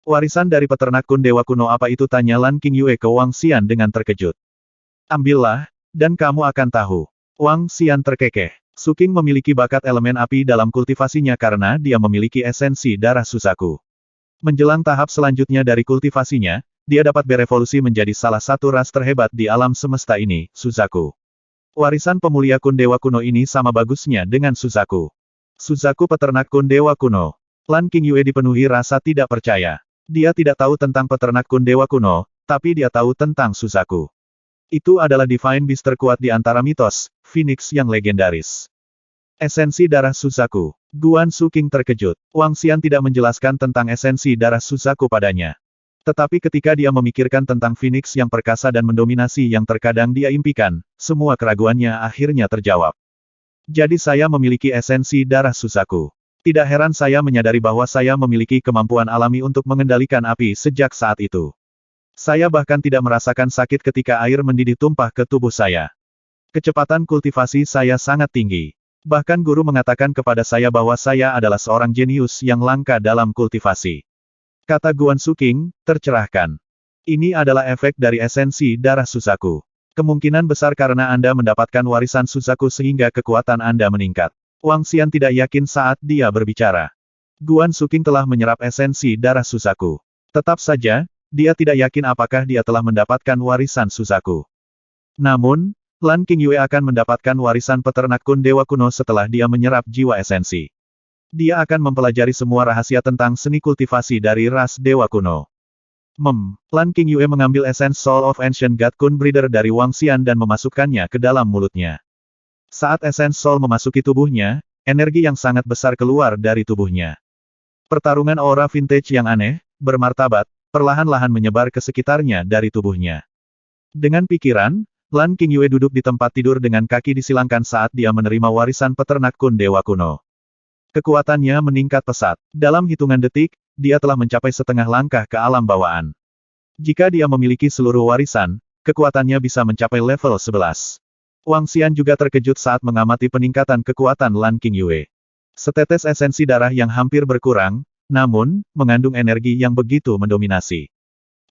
Warisan dari peternak kun dewa kuno apa itu? Tanya Lan Qingyue ke Wang Xian dengan terkejut. Ambillah, dan kamu akan tahu. Wang Xian terkekeh. Su King memiliki bakat elemen api dalam kultivasinya karena dia memiliki esensi darah Suzaku. Menjelang tahap selanjutnya dari kultivasinya, dia dapat berevolusi menjadi salah satu ras terhebat di alam semesta ini, Suzaku. Warisan pemulia kun dewa kuno ini sama bagusnya dengan Suzaku. Suzaku peternak kun dewa kuno. Lan Qingyue dipenuhi rasa tidak percaya. Dia tidak tahu tentang peternak kun dewa kuno, tapi dia tahu tentang Suzaku. Itu adalah Divine Beast terkuat di antara mitos, Phoenix yang legendaris. Esensi darah Suzaku. Guan Su King terkejut. Wang Xian tidak menjelaskan tentang esensi darah Suzaku padanya. Tetapi ketika dia memikirkan tentang Phoenix yang perkasa dan mendominasi yang terkadang dia impikan, semua keraguannya akhirnya terjawab. Jadi saya memiliki esensi darah Suzaku. Tidak heran saya menyadari bahwa saya memiliki kemampuan alami untuk mengendalikan api sejak saat itu. Saya bahkan tidak merasakan sakit ketika air mendidih tumpah ke tubuh saya. Kecepatan kultivasi saya sangat tinggi. Bahkan guru mengatakan kepada saya bahwa saya adalah seorang jenius yang langka dalam kultivasi. Kata Guan Su King, tercerahkan. Ini adalah efek dari esensi darah Suzaku. Kemungkinan besar karena Anda mendapatkan warisan Suzaku sehingga kekuatan Anda meningkat. Wang Xian tidak yakin saat dia berbicara. Guan Su King telah menyerap esensi darah Suzaku. Tetap saja, dia tidak yakin apakah dia telah mendapatkan warisan Suzaku. Namun, Lan Qingyue akan mendapatkan warisan peternak kun dewa kuno setelah dia menyerap jiwa esensi. Dia akan mempelajari semua rahasia tentang seni kultivasi dari ras dewa kuno. Lan Qingyue mengambil esens Soul of Ancient God Kun Breeder dari Wang Xian dan memasukkannya ke dalam mulutnya. Saat esens Soul memasuki tubuhnya, energi yang sangat besar keluar dari tubuhnya. Pertarungan aura vintage yang aneh, bermartabat, perlahan-lahan menyebar ke sekitarnya dari tubuhnya. Dengan pikiran, Lan Qingyue duduk di tempat tidur dengan kaki disilangkan saat dia menerima warisan peternak kun dewa kuno. Kekuatannya meningkat pesat. Dalam hitungan detik, dia telah mencapai setengah langkah ke alam bawaan. Jika dia memiliki seluruh warisan, kekuatannya bisa mencapai level 11. Wang Xian juga terkejut saat mengamati peningkatan kekuatan Lan Qingyue. Setetes esensi darah yang hampir berkurang, namun, mengandung energi yang begitu mendominasi.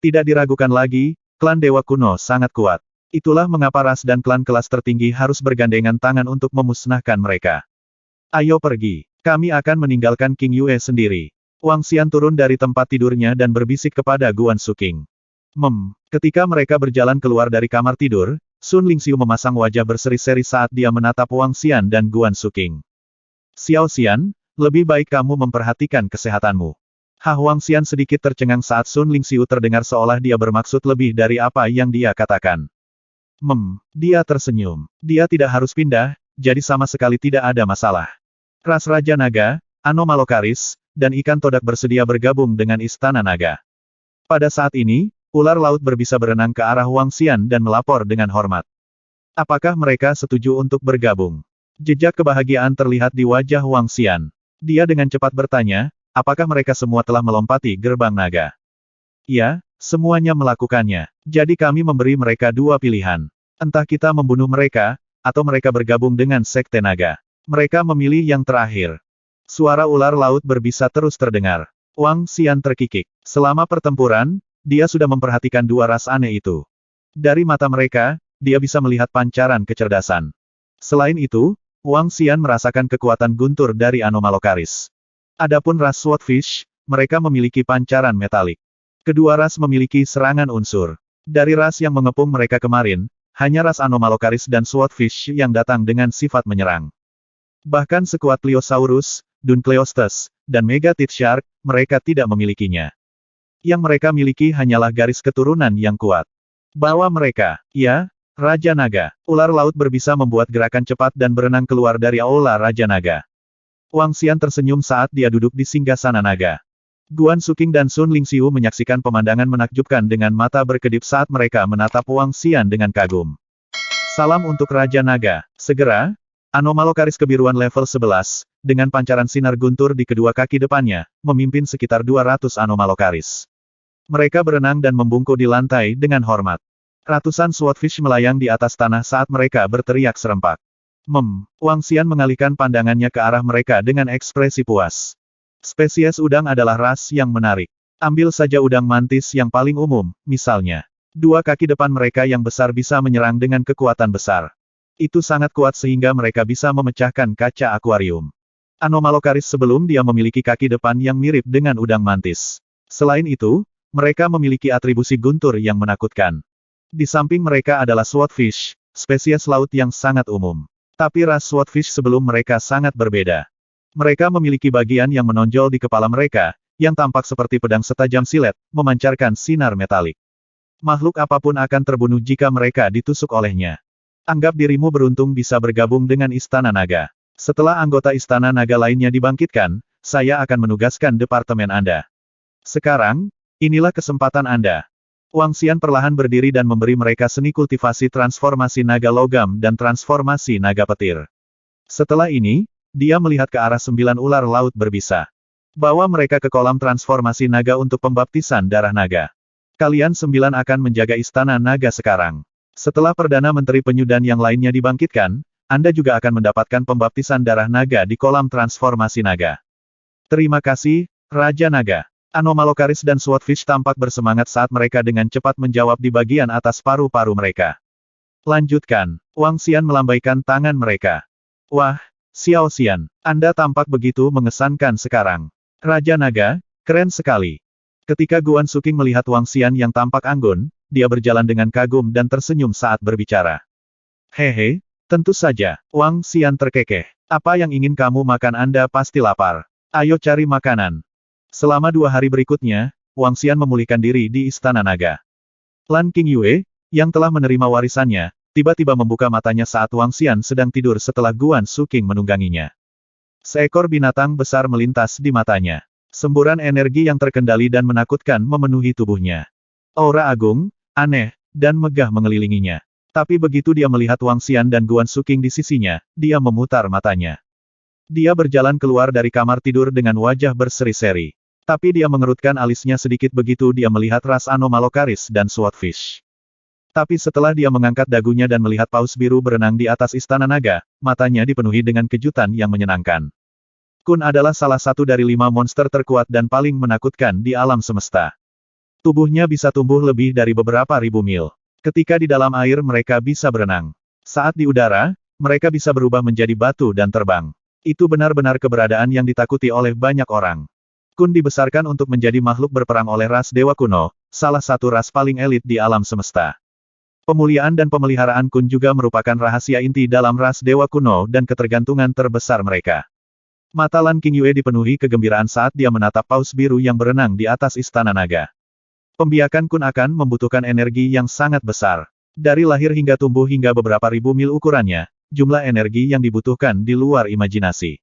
Tidak diragukan lagi, klan Dewa Kuno sangat kuat. Itulah mengapa ras dan klan kelas tertinggi harus bergandengan tangan untuk memusnahkan mereka. Ayo pergi, kami akan meninggalkan Qingyue sendiri. Wang Xian turun dari tempat tidurnya dan berbisik kepada Guan Su King. Ketika mereka berjalan keluar dari kamar tidur, Sun Lingxiu memasang wajah berseri-seri saat dia menatap Wang Xian dan Guan Su King. Xiao Xian, lebih baik kamu memperhatikan kesehatanmu. Wang Xian sedikit tercengang saat Sun Lingxiu terdengar seolah dia bermaksud lebih dari apa yang dia katakan. Dia tersenyum. Dia tidak harus pindah, jadi sama sekali tidak ada masalah. Ras Raja Naga, Anomalocaris, dan ikan todak bersedia bergabung dengan Istana Naga. Pada saat ini, ular laut berbisa berenang ke arah Wang Xian dan melapor dengan hormat. Apakah mereka setuju untuk bergabung? Jejak kebahagiaan terlihat di wajah Wang Xian. Dia dengan cepat bertanya, apakah mereka semua telah melompati gerbang naga? Ya, semuanya melakukannya. Jadi kami memberi mereka dua pilihan. Entah kita membunuh mereka, atau mereka bergabung dengan Sekte Naga. Mereka memilih yang terakhir. Suara ular laut berbisa terus terdengar. Wang Xian terkikik. Selama pertempuran, dia sudah memperhatikan dua ras aneh itu. Dari mata mereka, dia bisa melihat pancaran kecerdasan. Selain itu, Wang Xian merasakan kekuatan guntur dari Anomalocaris. Adapun ras Swordfish, mereka memiliki pancaran metalik. Kedua ras memiliki serangan unsur. Dari ras yang mengepung mereka kemarin, hanya ras Anomalocaris dan Swordfish yang datang dengan sifat menyerang. Bahkan sekuat Pliosaurus, Dunkleosteus, dan Mega Teeth Shark, mereka tidak memilikinya. Yang mereka miliki hanyalah garis keturunan yang kuat. Bawa mereka, ya, Raja Naga. Ular laut berbisa membuat gerakan cepat dan berenang keluar dari aula Raja Naga. Wang Xian tersenyum saat dia duduk di singgasana naga. Guan Su King dan Sun Lingxiu menyaksikan pemandangan menakjubkan dengan mata berkedip saat mereka menatap Wang Xian dengan kagum. Salam untuk Raja Naga. Segera, Anomalocaris kebiruan level 11, dengan pancaran sinar guntur di kedua kaki depannya, memimpin sekitar 200 Anomalocaris. Mereka berenang dan membungkuk di lantai dengan hormat. Ratusan Swordfish melayang di atas tanah saat mereka berteriak serempak. Wang Xian mengalihkan pandangannya ke arah mereka dengan ekspresi puas. Spesies udang adalah ras yang menarik. Ambil saja udang mantis yang paling umum, misalnya. Dua kaki depan mereka yang besar bisa menyerang dengan kekuatan besar. Itu sangat kuat sehingga mereka bisa memecahkan kaca akuarium. Anomalocaris sebelum dia memiliki kaki depan yang mirip dengan udang mantis. Selain itu, mereka memiliki atribusi guntur yang menakutkan. Di samping mereka adalah swordfish, spesies laut yang sangat umum. Tapi ras swordfish sebelum mereka sangat berbeda. Mereka memiliki bagian yang menonjol di kepala mereka, yang tampak seperti pedang setajam silet, memancarkan sinar metalik. Makhluk apapun akan terbunuh jika mereka ditusuk olehnya. Anggap dirimu beruntung bisa bergabung dengan Istana Naga. Setelah anggota Istana Naga lainnya dibangkitkan, saya akan menugaskan departemen Anda. Sekarang, inilah kesempatan Anda. Wang Xian perlahan berdiri dan memberi mereka seni kultivasi transformasi naga logam dan transformasi naga petir. Setelah ini, dia melihat ke arah 9 ular laut berbisa. Bawa mereka ke kolam transformasi naga untuk pembaptisan darah naga. Kalian 9 akan menjaga Istana Naga sekarang. Setelah Perdana Menteri Penyu dan yang lainnya dibangkitkan, Anda juga akan mendapatkan pembaptisan darah naga di kolam transformasi naga. Terima kasih, Raja Naga. Anomalocaris dan Swordfish tampak bersemangat saat mereka dengan cepat menjawab di bagian atas paru-paru mereka. Lanjutkan, Wang Xian melambaikan tangan mereka. Wah, Xiao Xian, Anda tampak begitu mengesankan sekarang. Raja Naga, keren sekali. Ketika Guan Suking melihat Wang Xian yang tampak anggun, dia berjalan dengan kagum dan tersenyum saat berbicara. Hehe, tentu saja, Wang Xian terkekeh. Apa yang ingin kamu makan? Anda pasti lapar. Ayo cari makanan. Selama 2 hari berikutnya, Wang Xian memulihkan diri di Istana Naga. Lan Qingyue, yang telah menerima warisannya, tiba-tiba membuka matanya saat Wang Xian sedang tidur setelah Guan Suking menungganginya. Seekor binatang besar melintas di matanya. Semburan energi yang terkendali dan menakutkan memenuhi tubuhnya. Aura agung, aneh, dan megah mengelilinginya. Tapi begitu dia melihat Wang Xian dan Guan Suking di sisinya, dia memutar matanya. Dia berjalan keluar dari kamar tidur dengan wajah berseri-seri. Tapi dia mengerutkan alisnya sedikit begitu dia melihat ras Anomalocaris dan Swordfish. Tapi setelah dia mengangkat dagunya dan melihat paus biru berenang di atas Istana Naga, matanya dipenuhi dengan kejutan yang menyenangkan. Kun adalah salah satu dari 5 monster terkuat dan paling menakutkan di alam semesta. Tubuhnya bisa tumbuh lebih dari beberapa ribu mil. Ketika di dalam air mereka bisa berenang. Saat di udara, mereka bisa berubah menjadi batu dan terbang. Itu benar-benar keberadaan yang ditakuti oleh banyak orang. Kun dibesarkan untuk menjadi makhluk berperang oleh ras Dewa Kuno, salah satu ras paling elit di alam semesta. Pemuliaan dan pemeliharaan Kun juga merupakan rahasia inti dalam ras Dewa Kuno dan ketergantungan terbesar mereka. Mata Lan Qingyue dipenuhi kegembiraan saat dia menatap paus biru yang berenang di atas Istana Naga. Pembiakan Kun akan membutuhkan energi yang sangat besar. Dari lahir hingga tumbuh hingga beberapa ribu mil ukurannya, jumlah energi yang dibutuhkan di luar imajinasi.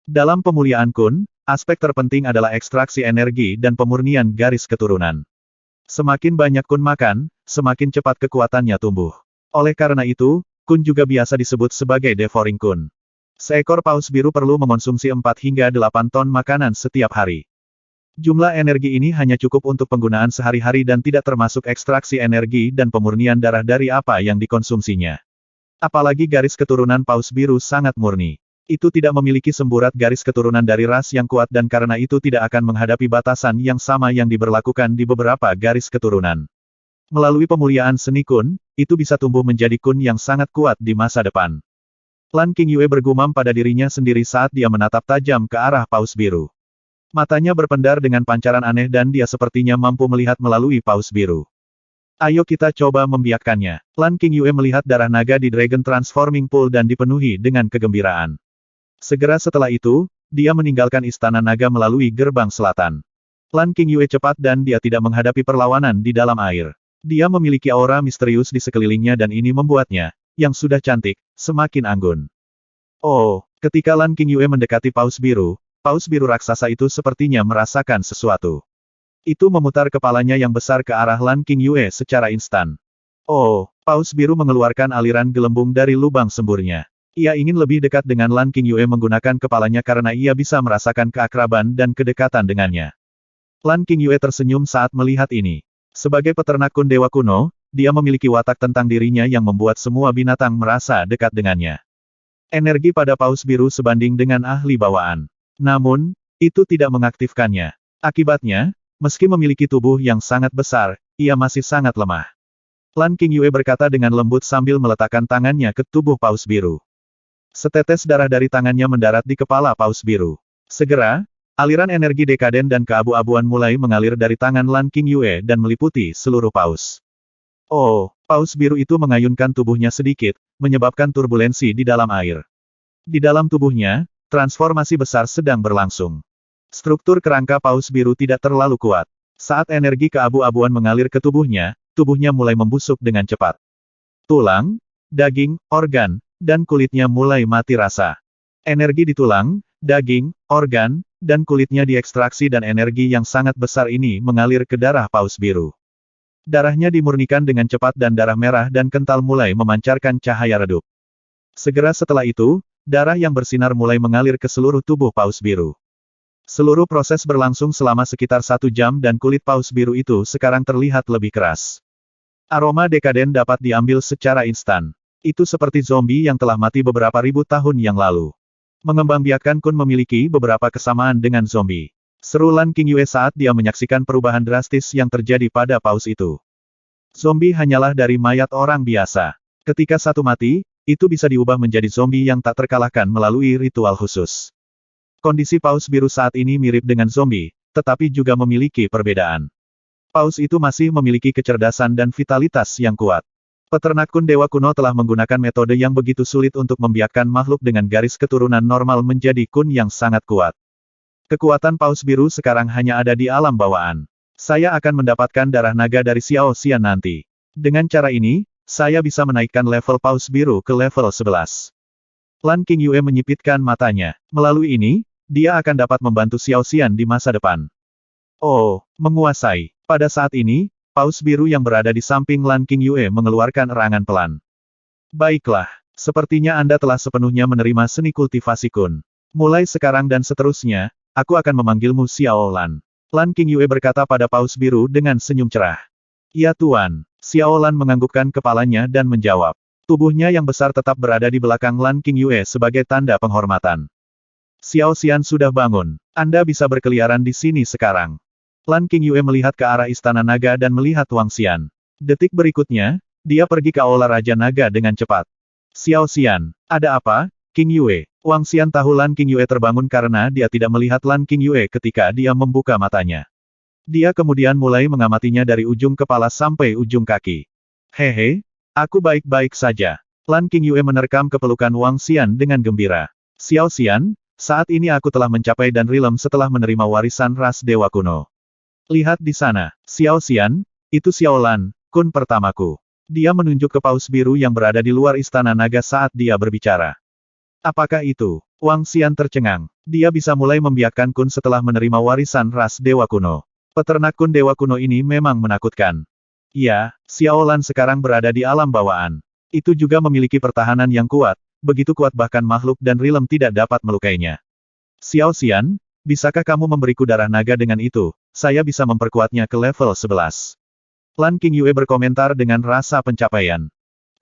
Dalam pemuliaan Kun, aspek terpenting adalah ekstraksi energi dan pemurnian garis keturunan. Semakin banyak Kun makan, semakin cepat kekuatannya tumbuh. Oleh karena itu, Kun juga biasa disebut sebagai devouring Kun. Seekor paus biru perlu mengonsumsi 4 hingga 8 ton makanan setiap hari. Jumlah energi ini hanya cukup untuk penggunaan sehari-hari dan tidak termasuk ekstraksi energi dan pemurnian darah dari apa yang dikonsumsinya. Apalagi garis keturunan paus biru sangat murni. Itu tidak memiliki semburat garis keturunan dari ras yang kuat dan karena itu tidak akan menghadapi batasan yang sama yang diberlakukan di beberapa garis keturunan. Melalui pemuliaan seni Kun, itu bisa tumbuh menjadi Kun yang sangat kuat di masa depan. Lan Qingyue bergumam pada dirinya sendiri saat dia menatap tajam ke arah paus biru. Matanya berpendar dengan pancaran aneh dan dia sepertinya mampu melihat melalui paus biru. Ayo kita coba membiakkannya. Lan Qingyue melihat darah naga di Dragon Transforming Pool dan dipenuhi dengan kegembiraan. Segera setelah itu, dia meninggalkan Istana Naga melalui gerbang selatan. Lan Qingyue cepat dan dia tidak menghadapi perlawanan di dalam air. Dia memiliki aura misterius di sekelilingnya dan ini membuatnya, yang sudah cantik, semakin anggun. Oh, ketika Lan Qingyue mendekati paus biru raksasa itu sepertinya merasakan sesuatu. Itu memutar kepalanya yang besar ke arah Lan Qingyue secara instan. Oh, paus biru mengeluarkan aliran gelembung dari lubang semburnya. Ia ingin lebih dekat dengan Lan Qingyue menggunakan kepalanya karena ia bisa merasakan keakraban dan kedekatan dengannya. Lan Qingyue tersenyum saat melihat ini. Sebagai peternak Kun Dewa Kuno, dia memiliki watak tentang dirinya yang membuat semua binatang merasa dekat dengannya. Energi pada paus biru sebanding dengan ahli bawaan. Namun, itu tidak mengaktifkannya. Akibatnya, Meski memiliki tubuh yang sangat besar, ia masih sangat lemah. Lan Qingyue berkata dengan lembut sambil meletakkan tangannya ke tubuh Paus Biru. Setetes darah dari tangannya mendarat di kepala Paus Biru. Segera, aliran energi dekaden dan keabu-abuan mulai mengalir dari tangan Lan Qingyue dan meliputi seluruh paus. Oh, Paus Biru itu mengayunkan tubuhnya sedikit, menyebabkan turbulensi di dalam air. Di dalam tubuhnya, transformasi besar sedang berlangsung. Struktur kerangka Paus Biru tidak terlalu kuat. Saat energi keabu-abuan mengalir ke tubuhnya, tubuhnya mulai membusuk dengan cepat. Tulang, daging, organ, dan kulitnya mulai mati rasa. Energi di tulang, daging, organ, dan kulitnya diekstraksi dan energi yang sangat besar ini mengalir ke darah Paus Biru. Darahnya dimurnikan dengan cepat dan darah merah dan kental mulai memancarkan cahaya redup. Segera setelah itu, darah yang bersinar mulai mengalir ke seluruh tubuh Paus Biru. Seluruh proses berlangsung selama sekitar 1 jam dan kulit Paus Biru itu sekarang terlihat lebih keras. Aroma dekaden dapat diambil secara instan. Itu seperti zombie yang telah mati beberapa ribu tahun yang lalu. Mengembangbiakan Kun memiliki beberapa kesamaan dengan zombie. Seru Lan Qingyue saat dia menyaksikan perubahan drastis yang terjadi pada paus itu. Zombie hanyalah dari mayat orang biasa. Ketika satu mati, itu bisa diubah menjadi zombie yang tak terkalahkan melalui ritual khusus. Kondisi Paus Biru saat ini mirip dengan zombie, tetapi juga memiliki perbedaan. Paus itu masih memiliki kecerdasan dan vitalitas yang kuat. Peternak Kun Dewa Kuno telah menggunakan metode yang begitu sulit untuk membiarkan makhluk dengan garis keturunan normal menjadi kun yang sangat kuat. Kekuatan Paus Biru sekarang hanya ada di alam bawaan. Saya akan mendapatkan darah naga dari Xiao Xian nanti. Dengan cara ini, saya bisa menaikkan level Paus Biru ke level 11. Lan Qingyue menyipitkan matanya. Melalui ini, dia akan dapat membantu Xiao Xian di masa depan. Oh, menguasai. Pada saat ini, Paus Biru yang berada di samping Lan Qingyue mengeluarkan erangan pelan. Baiklah, sepertinya Anda telah sepenuhnya menerima seni kultivasi Kun. Mulai sekarang dan seterusnya, aku akan memanggilmu Xiao Lan. Lan Qingyue berkata pada Paus Biru dengan senyum cerah. Ya Tuan. Xiao Lan menganggukkan kepalanya dan menjawab. Tubuhnya yang besar tetap berada di belakang Lan Qingyue sebagai tanda penghormatan. Xiao Xian sudah bangun. Anda bisa berkeliaran di sini sekarang. Lan Qingyue melihat ke arah Istana Naga dan melihat Wang Xian. Detik berikutnya, dia pergi ke Aula Raja Naga dengan cepat. Xiao Xian, ada apa, Qingyue? Wang Xian tahu Lan Qingyue terbangun karena dia tidak melihat Lan Qingyue ketika dia membuka matanya. Dia kemudian mulai mengamatinya dari ujung kepala sampai ujung kaki. Hehe, aku baik-baik saja. Lan Qingyue menerkam kepelukan Wang Xian dengan gembira. Xiao Xian, saat ini aku telah mencapai dan rilem setelah menerima warisan ras Dewa Kuno. Lihat di sana, Xiao Xian, itu Xiao Lan, kun pertamaku. Dia menunjuk ke Paus Biru yang berada di luar Istana Naga saat dia berbicara. Apakah itu? Wang Xian tercengang. Dia bisa mulai membiarkan kun setelah menerima warisan ras Dewa Kuno. Peternak Kun Dewa Kuno ini memang menakutkan. Ya, Xiao Lan sekarang berada di alam bawaan. Itu juga memiliki pertahanan yang kuat. Begitu kuat bahkan makhluk dan rilem tidak dapat melukainya. Xiao Xian, bisakah kamu memberiku darah naga dengan itu? Saya bisa memperkuatnya ke level 11. Lan Qingyue berkomentar dengan rasa pencapaian.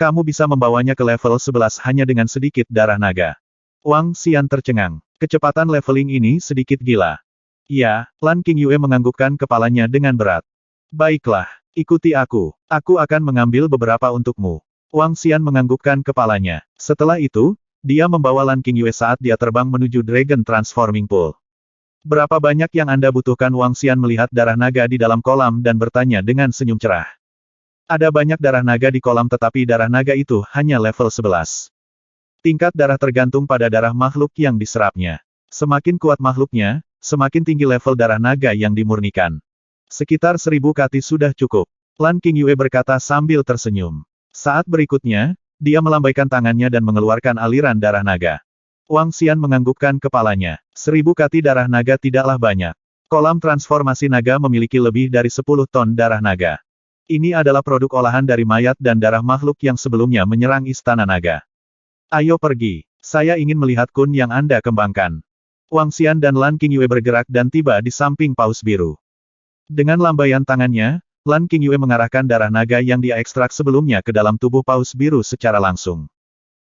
Kamu bisa membawanya ke level 11 hanya dengan sedikit darah naga. Wang Xian tercengang. Kecepatan leveling ini sedikit gila. Ya, Lan Qingyue menganggukkan kepalanya dengan berat. Baiklah, ikuti aku. Aku akan mengambil beberapa untukmu. Wang Xian menganggukkan kepalanya. Setelah itu, dia membawa Lan Qingyue saat dia terbang menuju Dragon Transforming Pool. Berapa banyak yang Anda butuhkan? Wang Xian melihat darah naga di dalam kolam dan bertanya dengan senyum cerah. Ada banyak darah naga di kolam tetapi darah naga itu hanya level 11. Tingkat darah tergantung pada darah makhluk yang diserapnya. Semakin kuat makhluknya, semakin tinggi level darah naga yang dimurnikan. Sekitar 1000 kati sudah cukup. Lan Qingyue berkata sambil tersenyum. Saat berikutnya, dia melambaikan tangannya dan mengeluarkan aliran darah naga. Wang Xian menganggukkan kepalanya. 1000 kati darah naga tidaklah banyak. Kolam transformasi naga memiliki lebih dari 10 ton darah naga. Ini adalah produk olahan dari mayat dan darah makhluk yang sebelumnya menyerang Istana Naga. Ayo pergi. Saya ingin melihat kun yang Anda kembangkan. Wang Xian dan Lan Qingyue bergerak dan tiba di samping Paus Biru. Dengan lambaian tangannya, Lan Qingyue mengarahkan darah naga yang dia ekstrak sebelumnya ke dalam tubuh Paus Biru secara langsung.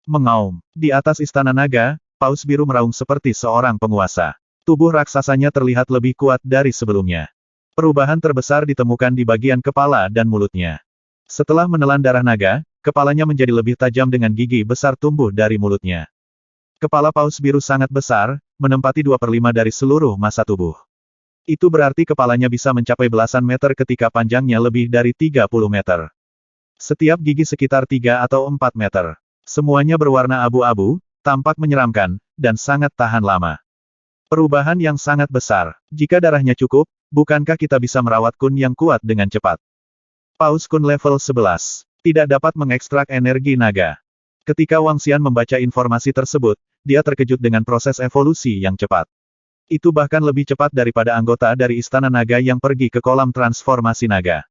Mengaum. Di atas Istana Naga, Paus Biru meraung seperti seorang penguasa. Tubuh raksasanya terlihat lebih kuat dari sebelumnya. Perubahan terbesar ditemukan di bagian kepala dan mulutnya. Setelah menelan darah naga, kepalanya menjadi lebih tajam dengan gigi besar tumbuh dari mulutnya. Kepala paus biru sangat besar, menempati 2/5 dari seluruh massa tubuh. Itu berarti kepalanya bisa mencapai belasan meter ketika panjangnya lebih dari 30 meter. Setiap gigi sekitar 3 atau 4 meter. Semuanya berwarna abu-abu, tampak menyeramkan, dan sangat tahan lama. Perubahan yang sangat besar. Jika darahnya cukup, bukankah kita bisa merawat Kun yang kuat dengan cepat? Paus Kun level 11. Tidak dapat mengekstrak energi naga. Ketika Wang Xian membaca informasi tersebut, dia terkejut dengan proses evolusi yang cepat. Itu bahkan lebih cepat daripada anggota dari Istana Naga yang pergi ke kolam transformasi naga.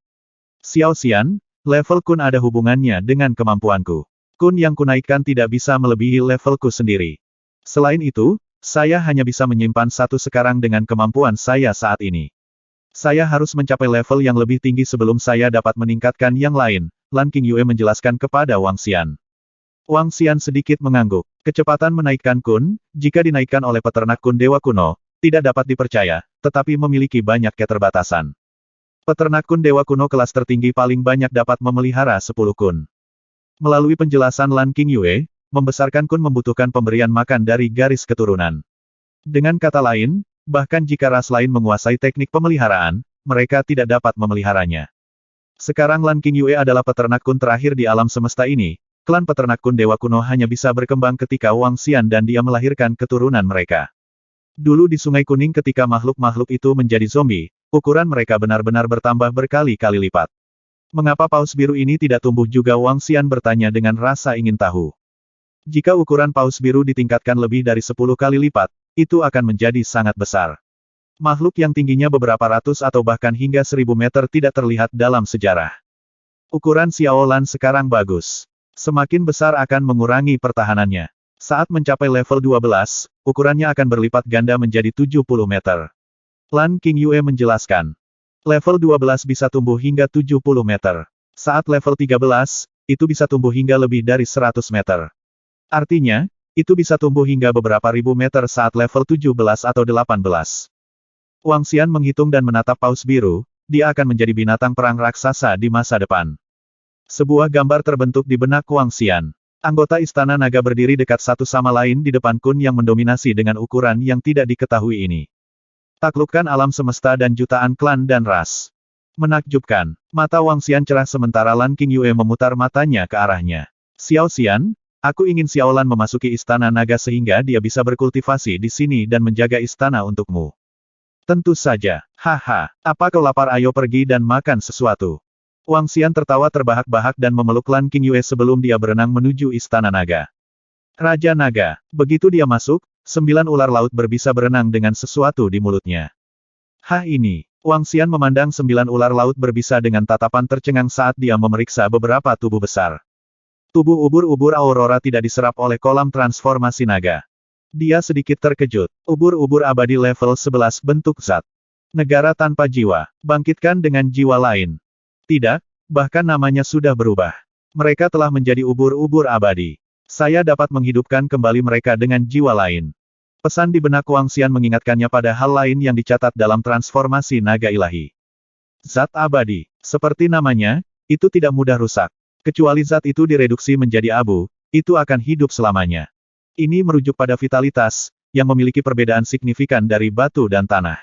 Xiao Xian, level Kun ada hubungannya dengan kemampuanku. Kun yang kunaikkan tidak bisa melebihi levelku sendiri. Selain itu, saya hanya bisa menyimpan satu sekarang dengan kemampuan saya saat ini. Saya harus mencapai level yang lebih tinggi sebelum saya dapat meningkatkan yang lain, Lan Qingyue menjelaskan kepada Wang Xian. Wang Xian sedikit mengangguk. Kecepatan menaikkan Kun, jika dinaikkan oleh peternak Kun Dewa Kuno, tidak dapat dipercaya, tetapi memiliki banyak keterbatasan. Peternak Kun Dewa Kuno kelas tertinggi paling banyak dapat memelihara 10 Kun. Melalui penjelasan Lan Qingyue, membesarkan Kun membutuhkan pemberian makan dari garis keturunan. Dengan kata lain, bahkan jika ras lain menguasai teknik pemeliharaan, mereka tidak dapat memeliharanya. Sekarang Lan Qingyue adalah peternak Kun terakhir di alam semesta ini, klan peternak Kun Dewa Kuno hanya bisa berkembang ketika Wang Xian dan dia melahirkan keturunan mereka. Dulu di Sungai Kuning ketika makhluk-makhluk itu menjadi zombie, ukuran mereka benar-benar bertambah berkali-kali lipat. Mengapa paus biru ini tidak tumbuh juga? Wang Xian bertanya dengan rasa ingin tahu. Jika ukuran paus biru ditingkatkan lebih dari 10 kali lipat, itu akan menjadi sangat besar. Makhluk yang tingginya beberapa ratus atau bahkan hingga 1000 meter tidak terlihat dalam sejarah. Ukuran Xiaolan sekarang bagus. Semakin besar akan mengurangi pertahanannya. Saat mencapai level 12, ukurannya akan berlipat ganda menjadi 70 meter. Lan Qingyue menjelaskan. Level 12 bisa tumbuh hingga 70 meter. Saat level 13, itu bisa tumbuh hingga lebih dari 100 meter. Artinya, itu bisa tumbuh hingga beberapa ribu meter saat level 17 atau 18. Wang Xian menghitung dan menatap paus biru, dia akan menjadi binatang perang raksasa di masa depan. Sebuah gambar terbentuk di benak Wang Xian. Anggota Istana Naga berdiri dekat satu sama lain di depan Kun yang mendominasi dengan ukuran yang tidak diketahui ini. Taklukkan alam semesta dan jutaan klan dan ras. Menakjubkan. Mata Wang Xian cerah sementara Lan Qingyue memutar matanya ke arahnya. Xiao Xian, aku ingin Xiaolan memasuki Istana Naga sehingga dia bisa berkultivasi di sini dan menjaga istana untukmu. Tentu saja. Haha, apa kau lapar? Ayo pergi dan makan sesuatu. Wang Xian tertawa terbahak-bahak dan memeluk Lan Qingyue sebelum dia berenang menuju Istana Naga. Raja Naga. Begitu dia masuk, 9 ular laut berbisa berenang dengan sesuatu di mulutnya. Hah ini. Wang Xian memandang 9 ular laut berbisa dengan tatapan tercengang saat dia memeriksa beberapa tubuh besar. Tubuh ubur-ubur Aurora tidak diserap oleh kolam transformasi naga. Dia sedikit terkejut. Ubur-ubur abadi level 11 bentuk zat. Negara tanpa jiwa. Bangkitkan dengan jiwa lain. Tidak, bahkan namanya sudah berubah. Mereka telah menjadi ubur-ubur abadi. Saya dapat menghidupkan kembali mereka dengan jiwa lain. Pesan di benak Wang Xian mengingatkannya pada hal lain yang dicatat dalam transformasi naga ilahi. Zat abadi. Seperti namanya, itu tidak mudah rusak. Kecuali zat itu direduksi menjadi abu, itu akan hidup selamanya. Ini merujuk pada vitalitas, yang memiliki perbedaan signifikan dari batu dan tanah.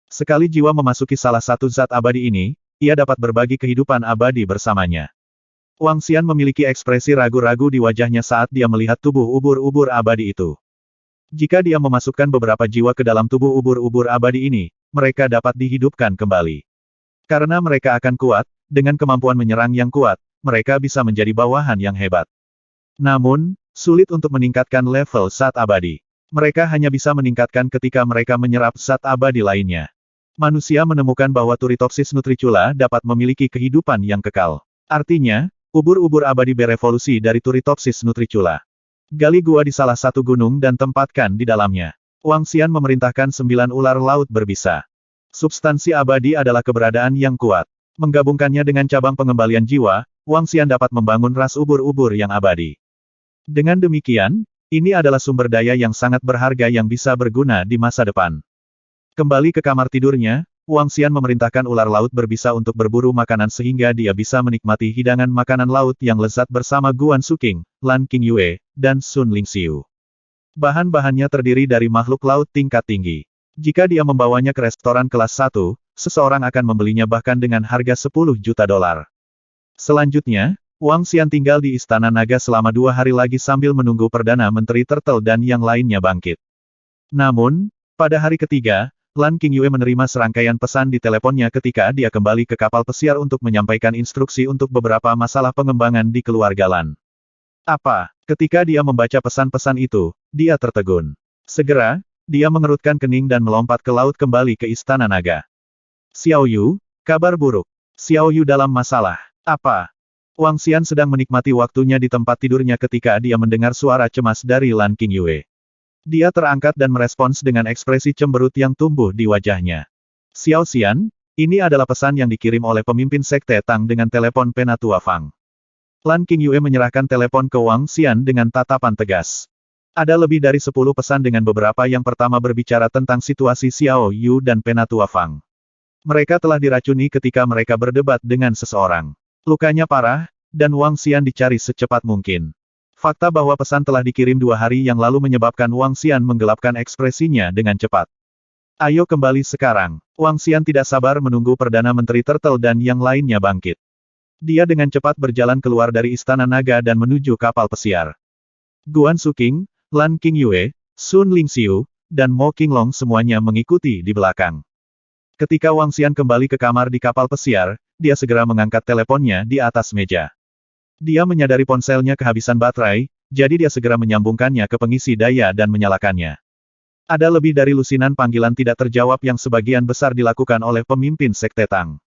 Sekali jiwa memasuki salah satu zat abadi ini, ia dapat berbagi kehidupan abadi bersamanya. Wang Xian memiliki ekspresi ragu-ragu di wajahnya saat dia melihat tubuh ubur-ubur abadi itu. Jika dia memasukkan beberapa jiwa ke dalam tubuh ubur-ubur abadi ini, mereka dapat dihidupkan kembali. Karena mereka akan kuat, dengan kemampuan menyerang yang kuat, mereka bisa menjadi bawahan yang hebat. Namun, sulit untuk meningkatkan level zat abadi. Mereka hanya bisa meningkatkan ketika mereka menyerap zat abadi lainnya. Manusia menemukan bahwa Turritopsis nutricula dapat memiliki kehidupan yang kekal. Artinya, ubur-ubur abadi berevolusi dari Turritopsis nutricula. Gali gua di salah satu gunung dan tempatkan di dalamnya. Wang Xian memerintahkan 9 ular laut berbisa. Substansi abadi adalah keberadaan yang kuat. Menggabungkannya dengan cabang pengembalian jiwa, Wang Xian dapat membangun ras ubur-ubur yang abadi. Dengan demikian, ini adalah sumber daya yang sangat berharga yang bisa berguna di masa depan. Kembali ke kamar tidurnya, Wang Xian memerintahkan ular laut berbisa untuk berburu makanan sehingga dia bisa menikmati hidangan makanan laut yang lezat bersama Guan Suking, Lan Qingyue, dan Sun Lingxiu. Bahan-bahannya terdiri dari makhluk laut tingkat tinggi. Jika dia membawanya ke restoran kelas 1, seseorang akan membelinya bahkan dengan harga 10 juta dolar. Selanjutnya, Wang Xian tinggal di Istana Naga selama 2 hari lagi sambil menunggu Perdana Menteri Turtle dan yang lainnya bangkit. Namun, pada hari ketiga, Lan Qingyue menerima serangkaian pesan di teleponnya ketika dia kembali ke kapal pesiar untuk menyampaikan instruksi untuk beberapa masalah pengembangan di keluarga Lan. Apa? Ketika dia membaca pesan-pesan itu, dia tertegun. Segera, dia mengerutkan kening dan melompat ke laut kembali ke Istana Naga. Xiao Yu, kabar buruk. Xiao Yu dalam masalah. Apa? Wang Xian sedang menikmati waktunya di tempat tidurnya ketika dia mendengar suara cemas dari Lan Qingyue. Dia terangkat dan merespons dengan ekspresi cemberut yang tumbuh di wajahnya. Xiao Xian, ini adalah pesan yang dikirim oleh pemimpin Sekte Tang dengan telepon Penatua Fang. Lan Qingyue menyerahkan telepon ke Wang Xian dengan tatapan tegas. Ada lebih dari 10 pesan dengan beberapa yang pertama berbicara tentang situasi Xiao Yu dan Penatua Fang. Mereka telah diracuni ketika mereka berdebat dengan seseorang. Lukanya parah, dan Wang Xian dicari secepat mungkin. Fakta bahwa pesan telah dikirim 2 hari yang lalu menyebabkan Wang Xian menggelapkan ekspresinya dengan cepat. Ayo kembali sekarang. Wang Xian tidak sabar menunggu Perdana Menteri Turtle dan yang lainnya bangkit. Dia dengan cepat berjalan keluar dari Istana Naga dan menuju kapal pesiar. Guan Suking, Lan Qingyue, Sun Lingxiu, dan Mo Qinglong semuanya mengikuti di belakang. Ketika Wang Xian kembali ke kamar di kapal pesiar, dia segera mengangkat teleponnya di atas meja. Dia menyadari ponselnya kehabisan baterai, jadi dia segera menyambungkannya ke pengisi daya dan menyalakannya. Ada lebih dari lusinan panggilan tidak terjawab yang sebagian besar dilakukan oleh pemimpin Sekte Tang.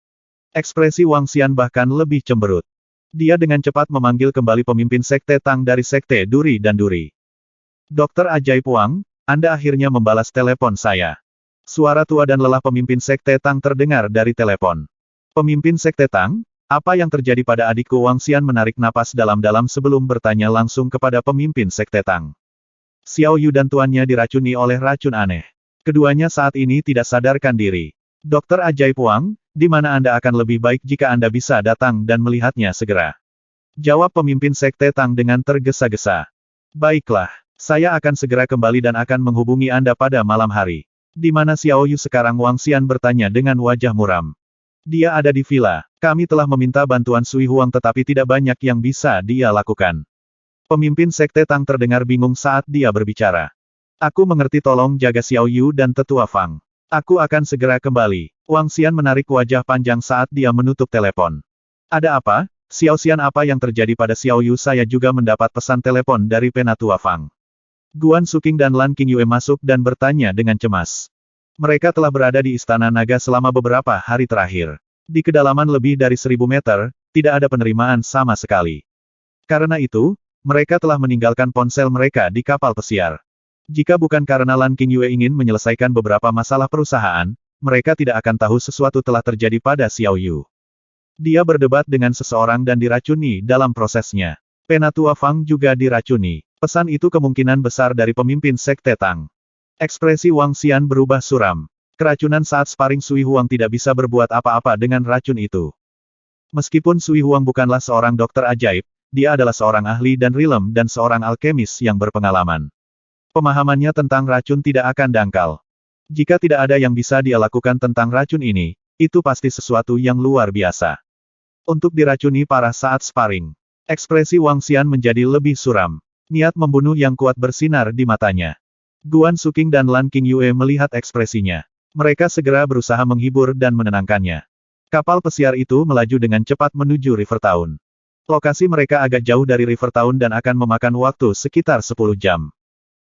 Ekspresi Wang Xian bahkan lebih cemberut. Dia dengan cepat memanggil kembali pemimpin Sekte Tang dari Sekte Duri dan Duri. Dokter Ajaib Wang, Anda akhirnya membalas telepon saya. Suara tua dan lelah pemimpin Sekte Tang terdengar dari telepon. Pemimpin Sekte Tang? Apa yang terjadi pada adikku? Wang Xian menarik napas dalam-dalam sebelum bertanya langsung kepada pemimpin Sekte Tang. Xiao Yu dan tuannya diracuni oleh racun aneh. Keduanya saat ini tidak sadarkan diri. Dokter Ajaib Wang, di mana Anda akan lebih baik jika Anda bisa datang dan melihatnya segera? Jawab pemimpin Sekte Tang dengan tergesa-gesa. Baiklah, saya akan segera kembali dan akan menghubungi Anda pada malam hari. Di mana Xiao Yu sekarang? Wang Xian bertanya dengan wajah muram. Dia ada di villa. Kami telah meminta bantuan Sui Huang tetapi tidak banyak yang bisa dia lakukan. Pemimpin Sekte Tang terdengar bingung saat dia berbicara. Aku mengerti, tolong jaga Xiao Yu dan Tetua Fang. Aku akan segera kembali. Wang Xian menarik wajah panjang saat dia menutup telepon. Ada apa? Xiao Xian, apa yang terjadi pada Xiao Yu? Saya juga mendapat pesan telepon dari Penatua Fang. Guan Suking dan Lan Qingyue masuk dan bertanya dengan cemas. Mereka telah berada di Istana Naga selama beberapa hari terakhir. Di kedalaman lebih dari 1000 meter, tidak ada penerimaan sama sekali. Karena itu, mereka telah meninggalkan ponsel mereka di kapal pesiar. Jika bukan karena Lan Qingyue ingin menyelesaikan beberapa masalah perusahaan, mereka tidak akan tahu sesuatu telah terjadi pada Xiao Yu. Dia berdebat dengan seseorang dan diracuni dalam prosesnya. Penatua Fang juga diracuni. Pesan itu kemungkinan besar dari pemimpin Sekte Tang. Ekspresi Wang Xian berubah suram. Keracunan saat sparring Sui Huang tidak bisa berbuat apa-apa dengan racun itu. Meskipun Sui Huang bukanlah seorang dokter ajaib, dia adalah seorang ahli dan rilem dan seorang alkemis yang berpengalaman. Pemahamannya tentang racun tidak akan dangkal. Jika tidak ada yang bisa dia lakukan tentang racun ini, itu pasti sesuatu yang luar biasa. Untuk diracuni parah saat sparring. Ekspresi Wang Xian menjadi lebih suram. Niat membunuh yang kuat bersinar di matanya. Guan Suking dan Lan Qingyue melihat ekspresinya. Mereka segera berusaha menghibur dan menenangkannya. Kapal pesiar itu melaju dengan cepat menuju River Town. Lokasi mereka agak jauh dari River Town dan akan memakan waktu sekitar 10 jam.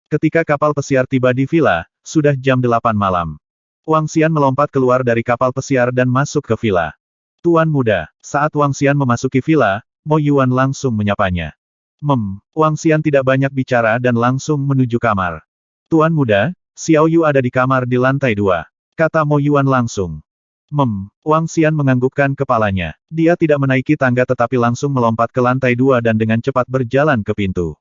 Ketika kapal pesiar tiba di villa, sudah jam 8 malam. Wang Xian melompat keluar dari kapal pesiar dan masuk ke villa. Tuan muda, saat Wang Xian memasuki villa, Mo Yuan langsung menyapanya. Wang Xian tidak banyak bicara dan langsung menuju kamar. Tuan muda, Xiao Yu ada di kamar di lantai 2. Kata Mo Yuan langsung. Wang Xian menganggukkan kepalanya. Dia tidak menaiki tangga tetapi langsung melompat ke lantai 2 dan dengan cepat berjalan ke pintu.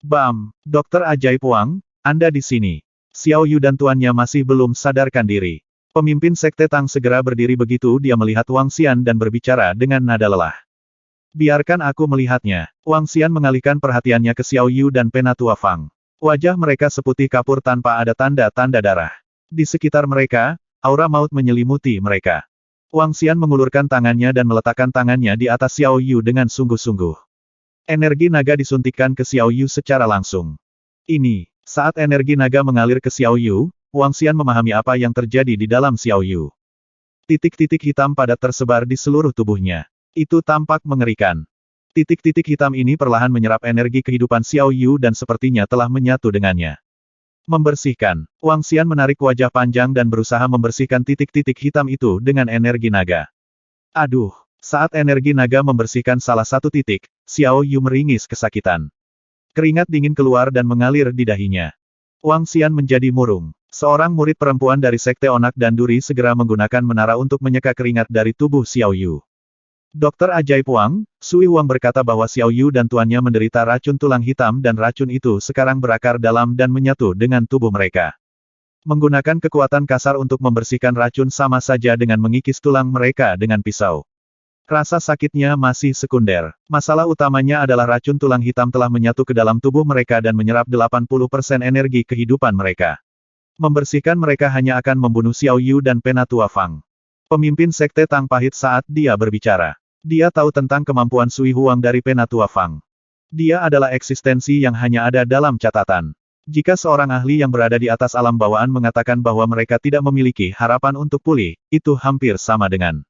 Bam! Dokter Ajaib Wang, Anda di sini. Xiao Yu dan tuannya masih belum sadarkan diri. Pemimpin Sekte Tang segera berdiri begitu dia melihat Wang Xian dan berbicara dengan nada lelah. Biarkan aku melihatnya. Wang Xian mengalihkan perhatiannya ke Xiao Yu dan Penatua Fang. Wajah mereka seputih kapur tanpa ada tanda-tanda darah. Di sekitar mereka, aura maut menyelimuti mereka. Wang Xian mengulurkan tangannya dan meletakkan tangannya di atas Xiao Yu dengan sungguh-sungguh. Energi naga disuntikkan ke Xiao Yu secara langsung. Saat energi naga mengalir ke Xiao Yu, Wang Xian memahami apa yang terjadi di dalam Xiao Yu. Titik-titik hitam padat tersebar di seluruh tubuhnya. Itu tampak mengerikan. Titik-titik hitam ini perlahan menyerap energi kehidupan Xiao Yu dan sepertinya telah menyatu dengannya. Membersihkan. Wang Xian menarik wajah panjang dan berusaha membersihkan titik-titik hitam itu dengan energi naga. Aduh! Saat energi naga membersihkan salah satu titik, Xiao Yu meringis kesakitan. Keringat dingin keluar dan mengalir di dahinya. Wang Xian menjadi murung. Seorang murid perempuan dari Sekte Onak dan Duri segera menggunakan menara untuk menyeka keringat dari tubuh Xiao Yu. Dokter Ajaib Wang, Sui Huang berkata bahwa Xiao Yu dan tuannya menderita racun tulang hitam dan racun itu sekarang berakar dalam dan menyatu dengan tubuh mereka. Menggunakan kekuatan kasar untuk membersihkan racun sama saja dengan mengikis tulang mereka dengan pisau. Rasa sakitnya masih sekunder. Masalah utamanya adalah racun tulang hitam telah menyatu ke dalam tubuh mereka dan menyerap 80% energi kehidupan mereka. Membersihkan mereka hanya akan membunuh Xiao Yu dan Penatua Fang. Pemimpin Sekte Tang pahit saat dia berbicara. Dia tahu tentang kemampuan Sui Huang dari Penatua Fang. Dia adalah eksistensi yang hanya ada dalam catatan. Jika seorang ahli yang berada di atas alam bawaan mengatakan bahwa mereka tidak memiliki harapan untuk pulih, itu hampir sama dengan.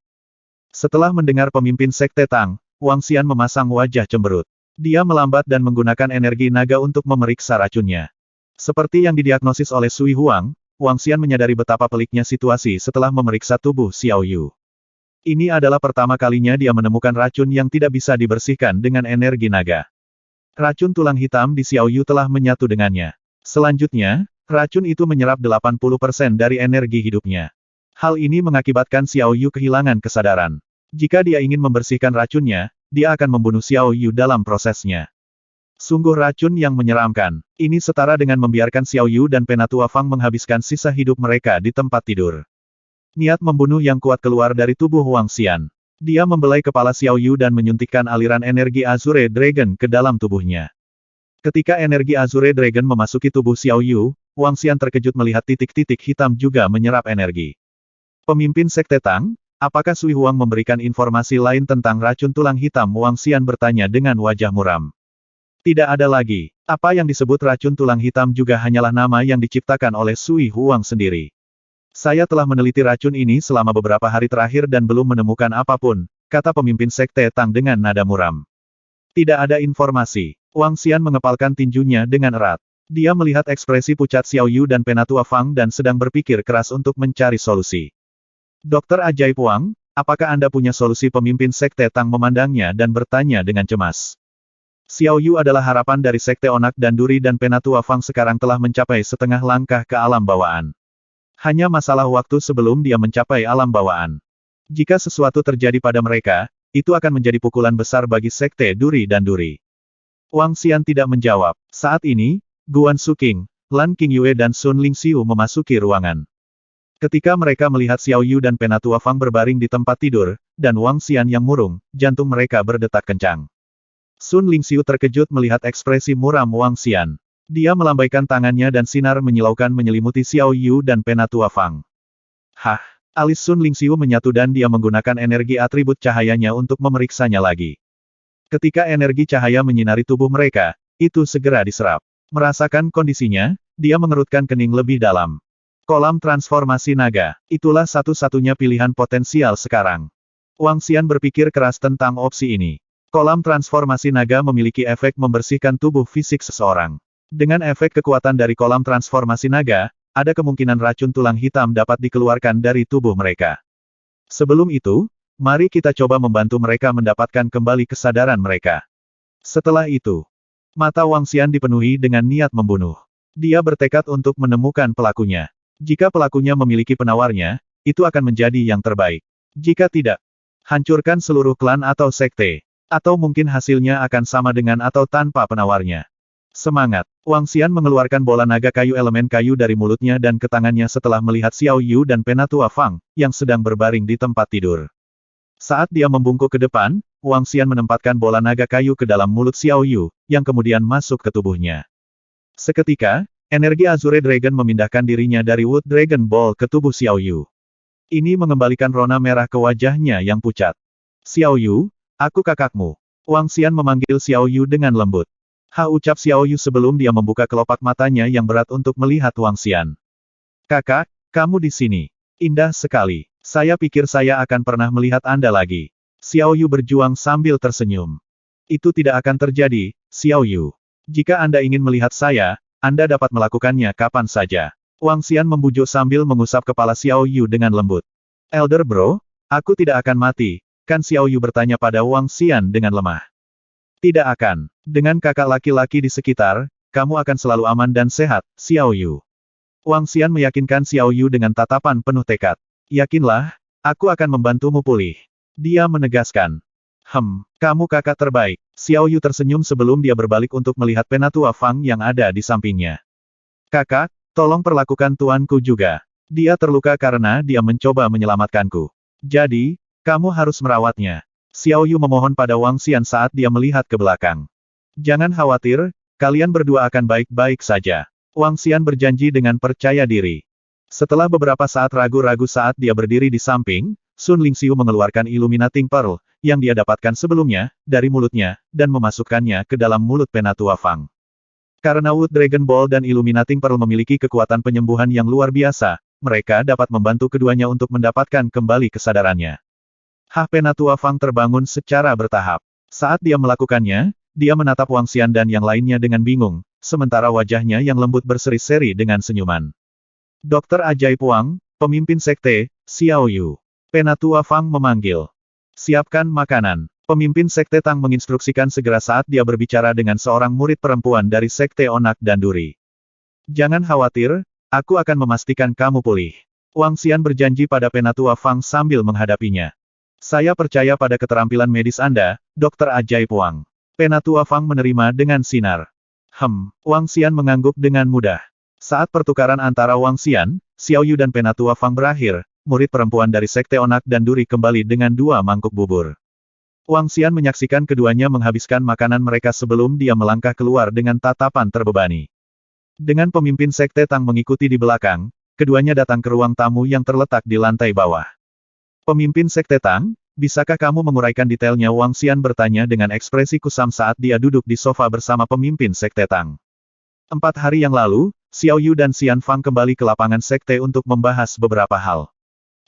Setelah mendengar pemimpin Sekte Tang, Wang Xian memasang wajah cemberut. Dia melambat dan menggunakan energi naga untuk memeriksa racunnya. Seperti yang didiagnosis oleh Sui Huang, Wang Xian menyadari betapa peliknya situasi setelah memeriksa tubuh Xiao Yu. Ini adalah pertama kalinya dia menemukan racun yang tidak bisa dibersihkan dengan energi naga. Racun tulang hitam di Xiao Yu telah menyatu dengannya. Selanjutnya, racun itu menyerap 80% dari energi hidupnya. Hal ini mengakibatkan Xiao Yu kehilangan kesadaran. Jika dia ingin membersihkan racunnya, dia akan membunuh Xiao Yu dalam prosesnya. Sungguh racun yang menyeramkan. Ini setara dengan membiarkan Xiao Yu dan Penatua Fang menghabiskan sisa hidup mereka di tempat tidur. Niat membunuh yang kuat keluar dari tubuh Wang Xian. Dia membelai kepala Xiao Yu dan menyuntikkan aliran energi Azure Dragon ke dalam tubuhnya. Ketika energi Azure Dragon memasuki tubuh Xiao Yu, Wang Xian terkejut melihat titik-titik hitam juga menyerap energi. Pemimpin Sekte Tang, apakah Sui Huang memberikan informasi lain tentang racun tulang hitam? Wang Xian bertanya dengan wajah muram. Tidak ada lagi. Apa yang disebut racun tulang hitam juga hanyalah nama yang diciptakan oleh Sui Huang sendiri. Saya telah meneliti racun ini selama beberapa hari terakhir dan belum menemukan apapun, kata pemimpin Sekte Tang dengan nada muram. Tidak ada informasi. Wang Xian mengepalkan tinjunya dengan erat. Dia melihat ekspresi pucat Xiao Yu dan Penatua Fang dan sedang berpikir keras untuk mencari solusi. Dokter Ajaib Wang, apakah Anda punya solusi? Pemimpin Sekte Tang memandangnya dan bertanya dengan cemas. Xiao Yu adalah harapan dari Sekte Onak dan Duri dan Penatua Fang sekarang telah mencapai setengah langkah ke alam bawaan. Hanya masalah waktu sebelum dia mencapai alam bawaan. Jika sesuatu terjadi pada mereka, itu akan menjadi pukulan besar bagi Sekte Duri dan Duri. Wang Xian tidak menjawab. Saat ini, Guan Suking, Lan Qingyue dan Sun Lingxiu memasuki ruangan. Ketika mereka melihat Xiao Yu dan Penatua Fang berbaring di tempat tidur, dan Wang Xian yang murung, jantung mereka berdetak kencang. Sun Lingxiu terkejut melihat ekspresi muram Wang Xian. Dia melambaikan tangannya dan sinar menyilaukan menyelimuti Xiao Yu dan Penatua Fang. Hah! Alis Sun Lingxiu menyatu dan dia menggunakan energi atribut cahayanya untuk memeriksanya lagi. Ketika energi cahaya menyinari tubuh mereka, itu segera diserap. Merasakan kondisinya, dia mengerutkan kening lebih dalam. Kolam transformasi naga, itulah satu-satunya pilihan potensial sekarang. Wang Xian berpikir keras tentang opsi ini. Kolam transformasi naga memiliki efek membersihkan tubuh fisik seseorang. Dengan efek kekuatan dari kolam transformasi naga, ada kemungkinan racun tulang hitam dapat dikeluarkan dari tubuh mereka. Sebelum itu, mari kita coba membantu mereka mendapatkan kembali kesadaran mereka. Setelah itu, mata Wang Xian dipenuhi dengan niat membunuh. Dia bertekad untuk menemukan pelakunya. Jika pelakunya memiliki penawarnya, itu akan menjadi yang terbaik. Jika tidak, hancurkan seluruh klan atau sekte. Atau mungkin hasilnya akan sama dengan atau tanpa penawarnya. Semangat! Wang Xian mengeluarkan bola naga kayu elemen kayu dari mulutnya dan ke tangannya setelah melihat Xiao Yu dan Penatua Fang, yang sedang berbaring di tempat tidur. Saat dia membungkuk ke depan, Wang Xian menempatkan bola naga kayu ke dalam mulut Xiao Yu, yang kemudian masuk ke tubuhnya. Seketika, energi Azure Dragon memindahkan dirinya dari Wood Dragon Ball ke tubuh Xiao Yu. Ini mengembalikan rona merah ke wajahnya yang pucat. Xiao Yu, aku kakakmu. Wang Xian memanggil Xiao Yu dengan lembut. Ucap Xiao Yu sebelum dia membuka kelopak matanya yang berat untuk melihat Wang Xian. Kakak, kamu di sini. Indah sekali. Saya pikir saya akan pernah melihat Anda lagi. Xiao Yu berjuang sambil tersenyum. Itu tidak akan terjadi, Xiao Yu. Jika Anda ingin melihat saya, Anda dapat melakukannya kapan saja. Wang Xian membujuk sambil mengusap kepala Xiao Yu dengan lembut. Elder Bro, aku tidak akan mati, kan Xiao Yu bertanya pada Wang Xian dengan lemah. Tidak akan. Dengan kakak laki-laki di sekitar, kamu akan selalu aman dan sehat, Xiao Yu. Wang Xian meyakinkan Xiao Yu dengan tatapan penuh tekad. Yakinlah, aku akan membantumu pulih. Dia menegaskan. Kamu kakak terbaik. Xiao Yu tersenyum sebelum dia berbalik untuk melihat Penatua Fang yang ada di sampingnya. Kakak, tolong perlakukan tuanku juga. Dia terluka karena dia mencoba menyelamatkanku. Jadi, kamu harus merawatnya. Xiao Yu memohon pada Wang Xian saat dia melihat ke belakang. Jangan khawatir, kalian berdua akan baik-baik saja. Wang Xian berjanji dengan percaya diri. Setelah beberapa saat ragu-ragu saat dia berdiri di samping, Sun Lingxiu mengeluarkan Illuminating Pearl, yang dia dapatkan sebelumnya, dari mulutnya, dan memasukkannya ke dalam mulut Penatua Fang. Karena Wood Dragon Ball dan Illuminating Pearl memiliki kekuatan penyembuhan yang luar biasa, mereka dapat membantu keduanya untuk mendapatkan kembali kesadarannya. Penatua Fang terbangun secara bertahap. Saat dia melakukannya, dia menatap Wang Xian dan yang lainnya dengan bingung, sementara wajahnya yang lembut berseri-seri dengan senyuman. Dokter Ajaib Wang, pemimpin sekte, Xiao Yu. Penatua Fang memanggil. Siapkan makanan. Pemimpin sekte Tang menginstruksikan segera saat dia berbicara dengan seorang murid perempuan dari sekte Onak dan Duri. Jangan khawatir, aku akan memastikan kamu pulih. Wang Xian berjanji pada Penatua Fang sambil menghadapinya. Saya percaya pada keterampilan medis Anda, Dokter Ajaib Wang. Penatua Fang menerima dengan sinar. Wang Xian mengangguk dengan mudah. Saat pertukaran antara Wang Xian, Xiao Yu dan Penatua Fang berakhir, murid perempuan dari sekte Onak dan Duri kembali dengan 2 mangkuk bubur. Wang Xian menyaksikan keduanya menghabiskan makanan mereka sebelum dia melangkah keluar dengan tatapan terbebani. Dengan pemimpin sekte Tang mengikuti di belakang, keduanya datang ke ruang tamu yang terletak di lantai bawah. Pemimpin sekte Tang, bisakah kamu menguraikan detailnya? Wang Xian bertanya dengan ekspresi kusam saat dia duduk di sofa bersama pemimpin sekte Tang. 4 hari yang lalu, Xiao Yu dan Xian Fang kembali ke lapangan sekte untuk membahas beberapa hal.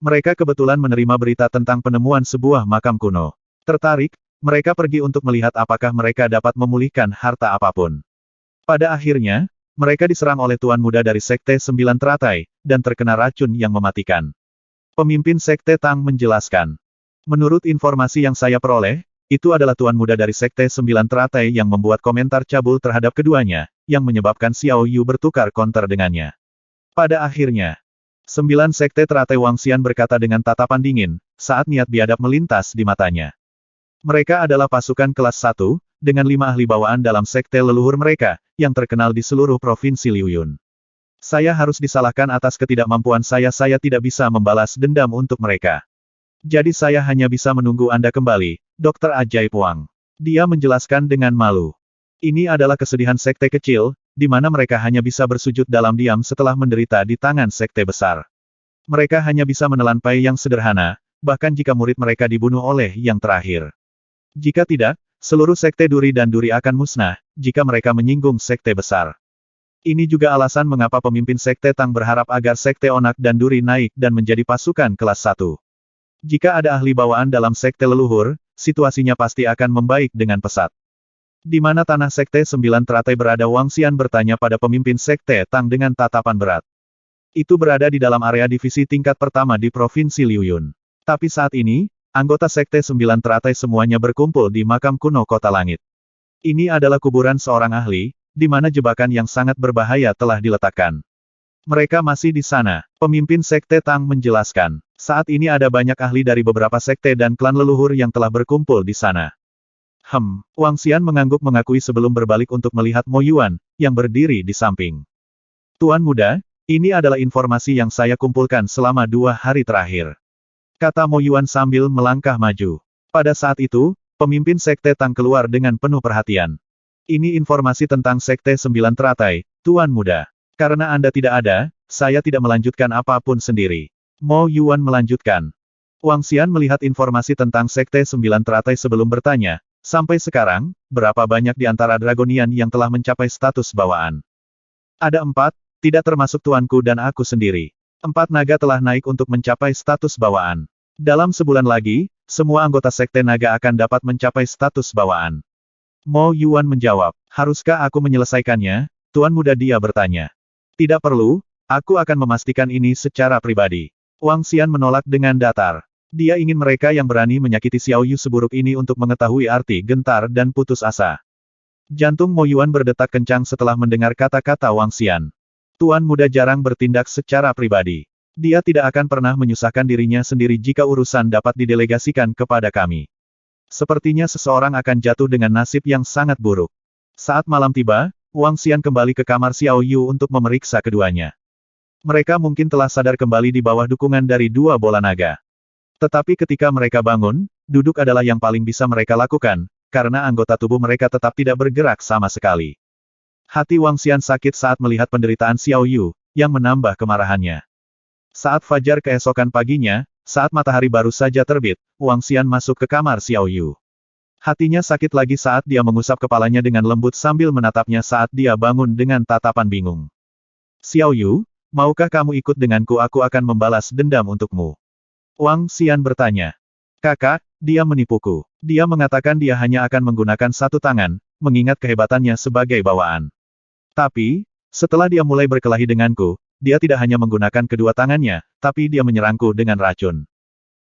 Mereka kebetulan menerima berita tentang penemuan sebuah makam kuno. Tertarik, mereka pergi untuk melihat apakah mereka dapat memulihkan harta apapun. Pada akhirnya, mereka diserang oleh tuan muda dari sekte 9 teratai, dan terkena racun yang mematikan. Pemimpin sekte Tang menjelaskan. Menurut informasi yang saya peroleh, itu adalah tuan muda dari sekte 9 teratai yang membuat komentar cabul terhadap keduanya, yang menyebabkan Xiao Yu bertukar counter dengannya. Pada akhirnya, 9 sekte teratai Wang Xian berkata dengan tatapan dingin, saat niat biadab melintas di matanya. Mereka adalah pasukan kelas 1, dengan 5 ahli bawaan dalam sekte leluhur mereka, yang terkenal di seluruh provinsi Liuyun. Saya harus disalahkan atas ketidakmampuan saya tidak bisa membalas dendam untuk mereka. Jadi saya hanya bisa menunggu Anda kembali, Dokter Ajaib Wang. Dia menjelaskan dengan malu. Ini adalah kesedihan sekte kecil, di mana mereka hanya bisa bersujud dalam diam setelah menderita di tangan sekte besar. Mereka hanya bisa menelan pai yang sederhana, bahkan jika murid mereka dibunuh oleh yang terakhir. Jika tidak, seluruh sekte Duri dan Duri akan musnah, jika mereka menyinggung sekte besar. Ini juga alasan mengapa pemimpin sekte Tang berharap agar sekte Onak dan Duri naik dan menjadi pasukan kelas 1. Jika ada ahli bawaan dalam sekte leluhur, situasinya pasti akan membaik dengan pesat. Di mana tanah sekte 9 teratai berada? Wang Xian bertanya pada pemimpin sekte Tang dengan tatapan berat. Itu berada di dalam area divisi tingkat pertama di Provinsi Liuyun. Tapi saat ini, anggota sekte 9 teratai semuanya berkumpul di makam kuno Kota Langit. Ini adalah kuburan seorang ahli, di mana jebakan yang sangat berbahaya telah diletakkan. Mereka masih di sana. Pemimpin sekte Tang menjelaskan. Saat ini ada banyak ahli dari beberapa sekte dan klan leluhur yang telah berkumpul di sana. Wang Xian mengangguk mengakui sebelum berbalik untuk melihat Mo Yuan, yang berdiri di samping. Tuan muda, ini adalah informasi yang saya kumpulkan selama 2 hari terakhir. Kata Mo Yuan sambil melangkah maju. Pada saat itu, pemimpin Sekte Tang keluar dengan penuh perhatian. Ini informasi tentang Sekte 9 Teratai, Tuan muda. Karena Anda tidak ada, saya tidak melanjutkan apapun sendiri. Mo Yuan melanjutkan. Wang Xian melihat informasi tentang Sekte 9 Teratai sebelum bertanya, sampai sekarang, berapa banyak di antara Dragonian yang telah mencapai status bawaan? Ada 4, tidak termasuk tuanku dan aku sendiri. 4 naga telah naik untuk mencapai status bawaan. Dalam sebulan lagi, semua anggota Sekte Naga akan dapat mencapai status bawaan. Mo Yuan menjawab, haruskah aku menyelesaikannya? Tuan muda, dia bertanya. Tidak perlu, aku akan memastikan ini secara pribadi. Wang Xian menolak dengan datar. Dia ingin mereka yang berani menyakiti Xiao Yu seburuk ini untuk mengetahui arti gentar dan putus asa. Jantung Mo Yuan berdetak kencang setelah mendengar kata-kata Wang Xian. Tuan muda jarang bertindak secara pribadi. Dia tidak akan pernah menyusahkan dirinya sendiri jika urusan dapat didelegasikan kepada kami. Sepertinya seseorang akan jatuh dengan nasib yang sangat buruk. Saat malam tiba, Wang Xian kembali ke kamar Xiao Yu untuk memeriksa keduanya. Mereka mungkin telah sadar kembali di bawah dukungan dari 2 bola naga. Tetapi ketika mereka bangun, duduk adalah yang paling bisa mereka lakukan, karena anggota tubuh mereka tetap tidak bergerak sama sekali. Hati Wang Xian sakit saat melihat penderitaan Xiao Yu, yang menambah kemarahannya. Saat fajar keesokan paginya, saat matahari baru saja terbit, Wang Xian masuk ke kamar Xiao Yu. Hatinya sakit lagi saat dia mengusap kepalanya dengan lembut sambil menatapnya saat dia bangun dengan tatapan bingung. Xiao Yu, maukah kamu ikut denganku? Aku akan membalas dendam untukmu. Wang Xian bertanya. Kakak, dia menipuku. Dia mengatakan dia hanya akan menggunakan 1 tangan, mengingat kehebatannya sebagai bawaan. Tapi, setelah dia mulai berkelahi denganku, dia tidak hanya menggunakan kedua tangannya, tapi dia menyerangku dengan racun.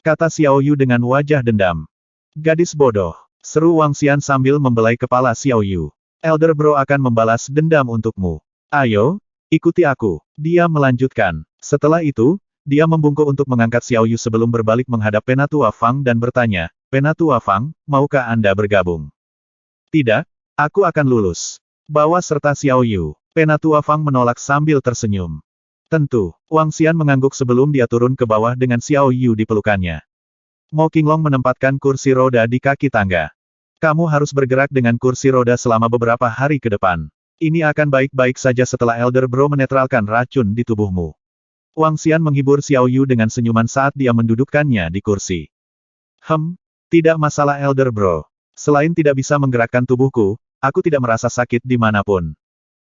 Kata Xiao Yu dengan wajah dendam. Gadis bodoh, seru Wang Xian sambil membelai kepala Xiao Yu. Elder Bro akan membalas dendam untukmu. Ayo, ikuti aku. Dia melanjutkan. Setelah itu, dia membungkuk untuk mengangkat Xiao Yu sebelum berbalik menghadap Penatua Fang dan bertanya, Penatua Fang, maukah Anda bergabung? Tidak, aku akan lulus. Bawa serta Xiao Yu. Penatua Fang menolak sambil tersenyum. Tentu, Wang Xian mengangguk sebelum dia turun ke bawah dengan Xiao Yu di pelukannya. Mo Qinglong menempatkan kursi roda di kaki tangga. Kamu harus bergerak dengan kursi roda selama beberapa hari ke depan. Ini akan baik-baik saja setelah Elder Bro menetralkan racun di tubuhmu. Wang Xian menghibur Xiao Yu dengan senyuman saat dia mendudukkannya di kursi. Tidak masalah Elder Bro. Selain tidak bisa menggerakkan tubuhku, aku tidak merasa sakit dimanapun.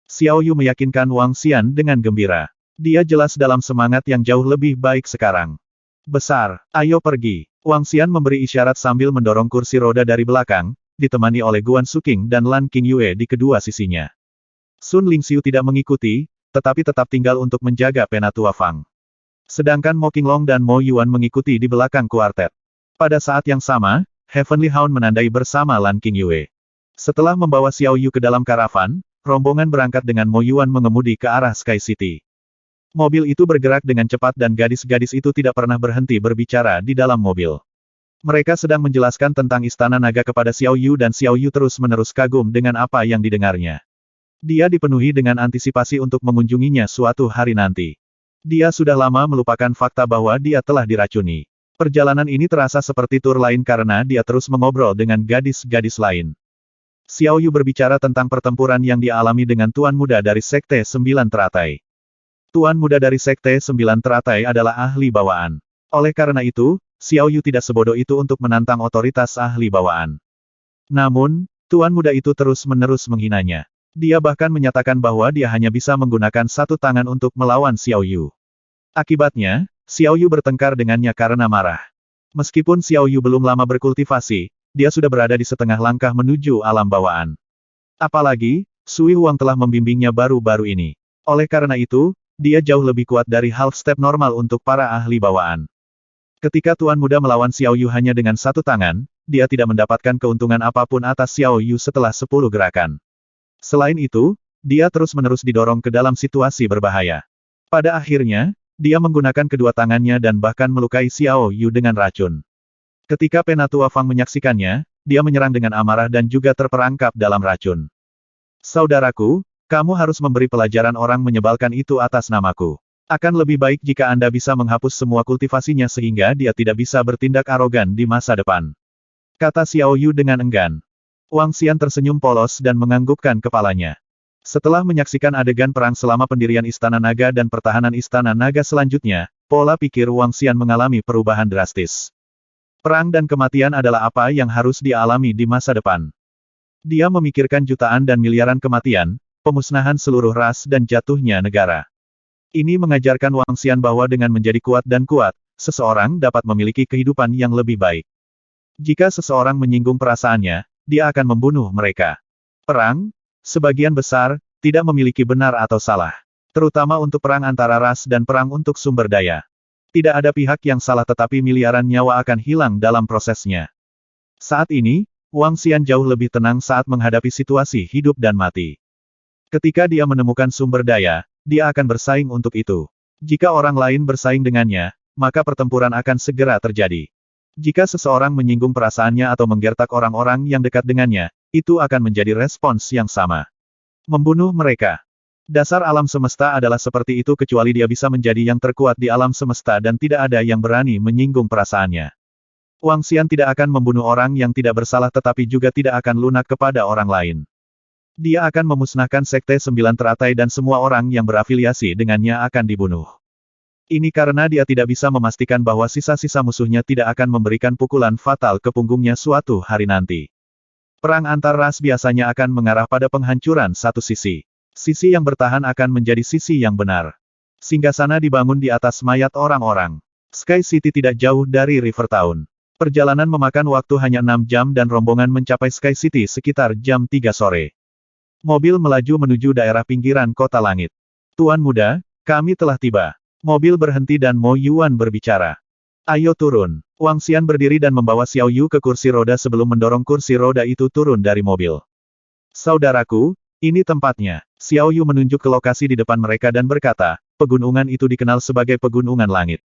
Xiao Yu meyakinkan Wang Xian dengan gembira. Dia jelas dalam semangat yang jauh lebih baik sekarang. Besar, ayo pergi. Wang Xian memberi isyarat sambil mendorong kursi roda dari belakang, ditemani oleh Guan Suking dan Lan Qingyue di kedua sisinya. Sun Lingxiu tidak mengikuti, tetapi tetap tinggal untuk menjaga Penatua Fang. Sedangkan Mo Qinglong dan Mo Yuan mengikuti di belakang kuartet. Pada saat yang sama, Heavenly Hound menandai bersama Lan Qingyue. Setelah membawa Xiao Yu ke dalam karavan, rombongan berangkat dengan Mo Yuan mengemudi ke arah Sky City. Mobil itu bergerak dengan cepat dan gadis-gadis itu tidak pernah berhenti berbicara di dalam mobil. Mereka sedang menjelaskan tentang Istana Naga kepada Xiao Yu dan Xiao Yu terus-menerus kagum dengan apa yang didengarnya. Dia dipenuhi dengan antisipasi untuk mengunjunginya suatu hari nanti. Dia sudah lama melupakan fakta bahwa dia telah diracuni. Perjalanan ini terasa seperti tur lain karena dia terus mengobrol dengan gadis-gadis lain. Xiao Yu berbicara tentang pertempuran yang dia alami dengan Tuan Muda dari Sekte 9 Teratai. Tuan Muda dari Sekte 9 Teratai adalah ahli bawaan. Oleh karena itu, Xiao Yu tidak sebodoh itu untuk menantang otoritas ahli bawaan. Namun, Tuan Muda itu terus-menerus menghinanya. Dia bahkan menyatakan bahwa dia hanya bisa menggunakan 1 tangan untuk melawan Xiao Yu. Akibatnya, Xiao Yu bertengkar dengannya karena marah. Meskipun Xiao Yu belum lama berkultivasi, dia sudah berada di setengah langkah menuju alam bawaan. Apalagi, Sui Huang telah membimbingnya baru-baru ini. Oleh karena itu, dia jauh lebih kuat dari half step normal untuk para ahli bawaan. Ketika Tuan Muda melawan Xiao Yu hanya dengan 1 tangan, dia tidak mendapatkan keuntungan apapun atas Xiao Yu setelah 10 gerakan. Selain itu, dia terus-menerus didorong ke dalam situasi berbahaya. Pada akhirnya, dia menggunakan kedua tangannya dan bahkan melukai Xiao Yu dengan racun. Ketika Penatua Fang menyaksikannya, dia menyerang dengan amarah dan juga terperangkap dalam racun. Saudaraku, kamu harus memberi pelajaran orang menyebalkan itu atas namaku. Akan lebih baik jika Anda bisa menghapus semua kultivasinya sehingga dia tidak bisa bertindak arogan di masa depan. Kata Xiao Yu dengan enggan. Wang Xian tersenyum polos dan menganggukkan kepalanya. Setelah menyaksikan adegan perang selama pendirian Istana Naga dan pertahanan Istana Naga selanjutnya, pola pikir Wang Xian mengalami perubahan drastis. Perang dan kematian adalah apa yang harus dia alami di masa depan. Dia memikirkan jutaan dan miliaran kematian, pemusnahan seluruh ras dan jatuhnya negara. Ini mengajarkan Wang Xian bahwa dengan menjadi kuat dan kuat, seseorang dapat memiliki kehidupan yang lebih baik. Jika seseorang menyinggung perasaannya, dia akan membunuh mereka. Perang, sebagian besar, tidak memiliki benar atau salah. Terutama untuk perang antara ras dan perang untuk sumber daya. Tidak ada pihak yang salah tetapi miliaran nyawa akan hilang dalam prosesnya. Saat ini, Wang Xian jauh lebih tenang saat menghadapi situasi hidup dan mati. Ketika dia menemukan sumber daya, dia akan bersaing untuk itu. Jika orang lain bersaing dengannya, maka pertempuran akan segera terjadi. Jika seseorang menyinggung perasaannya atau menggertak orang-orang yang dekat dengannya, itu akan menjadi respons yang sama. Membunuh mereka. Dasar alam semesta adalah seperti itu kecuali dia bisa menjadi yang terkuat di alam semesta dan tidak ada yang berani menyinggung perasaannya. Wang Xian tidak akan membunuh orang yang tidak bersalah tetapi juga tidak akan lunak kepada orang lain. Dia akan memusnahkan Sekte Sembilan Teratai dan semua orang yang berafiliasi dengannya akan dibunuh. Ini karena dia tidak bisa memastikan bahwa sisa-sisa musuhnya tidak akan memberikan pukulan fatal ke punggungnya suatu hari nanti. Perang antar ras biasanya akan mengarah pada penghancuran satu sisi. Sisi yang bertahan akan menjadi sisi yang benar. Singgasana dibangun di atas mayat orang-orang. Sky City tidak jauh dari River Town. Perjalanan memakan waktu hanya 6 jam dan rombongan mencapai Sky City sekitar jam 3 sore. Mobil melaju menuju daerah pinggiran kota langit. Tuan muda, kami telah tiba. Mobil berhenti dan Mo Yuan berbicara. Ayo turun. Wang Xian berdiri dan membawa Xiao Yu ke kursi roda sebelum mendorong kursi roda itu turun dari mobil. Saudaraku, ini tempatnya. Xiao Yu menunjuk ke lokasi di depan mereka dan berkata, pegunungan itu dikenal sebagai pegunungan langit.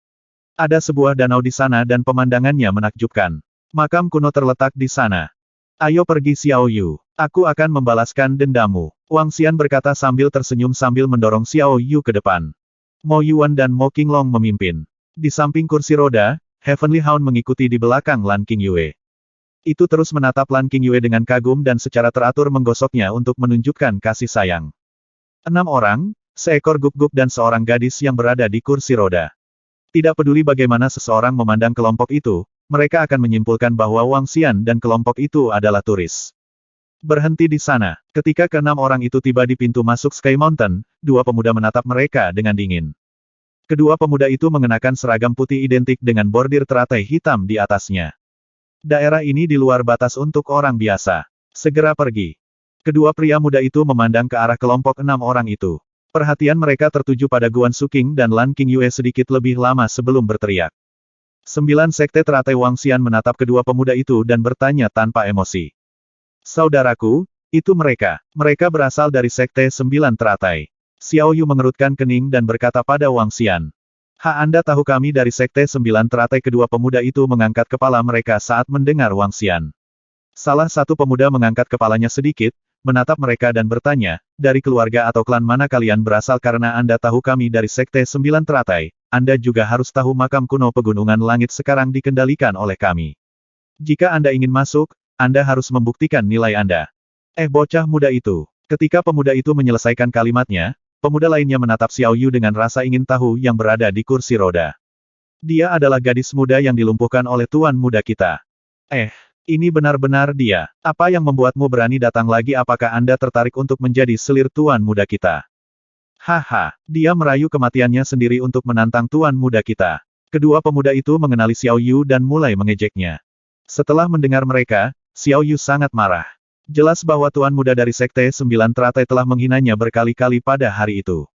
Ada sebuah danau di sana dan pemandangannya menakjubkan. Makam kuno terletak di sana. Ayo pergi Xiao Yu. Aku akan membalaskan dendammu. Wang Xian berkata sambil tersenyum sambil mendorong Xiao Yu ke depan. Mo Yuan dan Mo Qinglong memimpin. Di samping kursi roda, Heavenly Hound mengikuti di belakang Lan Qingyue. Itu terus menatap Lan Qingyue dengan kagum dan secara teratur menggosoknya untuk menunjukkan kasih sayang. 6 orang, seekor guk-guk dan seorang gadis yang berada di kursi roda. Tidak peduli bagaimana seseorang memandang kelompok itu, mereka akan menyimpulkan bahwa Wang Xian dan kelompok itu adalah turis. Berhenti di sana. Ketika ke-6 orang itu tiba di pintu masuk Sky Mountain, 2 pemuda menatap mereka dengan dingin. Kedua pemuda itu mengenakan seragam putih identik dengan bordir teratai hitam di atasnya. Daerah ini di luar batas untuk orang biasa. Segera pergi. Kedua pria muda itu memandang ke arah kelompok 6 orang itu. Perhatian mereka tertuju pada Guan Suking dan Lan Qingyue sedikit lebih lama sebelum berteriak. 9 sekte teratai Wang Xian menatap kedua pemuda itu dan bertanya tanpa emosi. Saudaraku, itu mereka. Mereka berasal dari Sekte 9 Teratai. Xiao Yu mengerutkan kening dan berkata pada Wang Xian. Anda tahu kami dari Sekte 9 Teratai. Kedua pemuda itu mengangkat kepala mereka saat mendengar Wang Xian. Salah satu pemuda mengangkat kepalanya sedikit, menatap mereka dan bertanya, dari keluarga atau klan mana kalian berasal? Karena Anda tahu kami dari Sekte 9 Teratai, Anda juga harus tahu makam kuno Pegunungan Langit sekarang dikendalikan oleh kami. Jika Anda ingin masuk, Anda harus membuktikan nilai Anda. Bocah muda itu. Ketika pemuda itu menyelesaikan kalimatnya, pemuda lainnya menatap Xiao Yu dengan rasa ingin tahu yang berada di kursi roda. Dia adalah gadis muda yang dilumpuhkan oleh tuan muda kita. Ini benar-benar dia. Apa yang membuatmu berani datang lagi? Apakah Anda tertarik untuk menjadi selir tuan muda kita? Haha, dia merayu kematiannya sendiri untuk menantang tuan muda kita. Kedua pemuda itu mengenali Xiao Yu dan mulai mengejeknya. Setelah mendengar mereka, Xiao Yu sangat marah. Jelas bahwa tuan muda dari Sekte 9 Teratai telah menghinanya berkali-kali pada hari itu.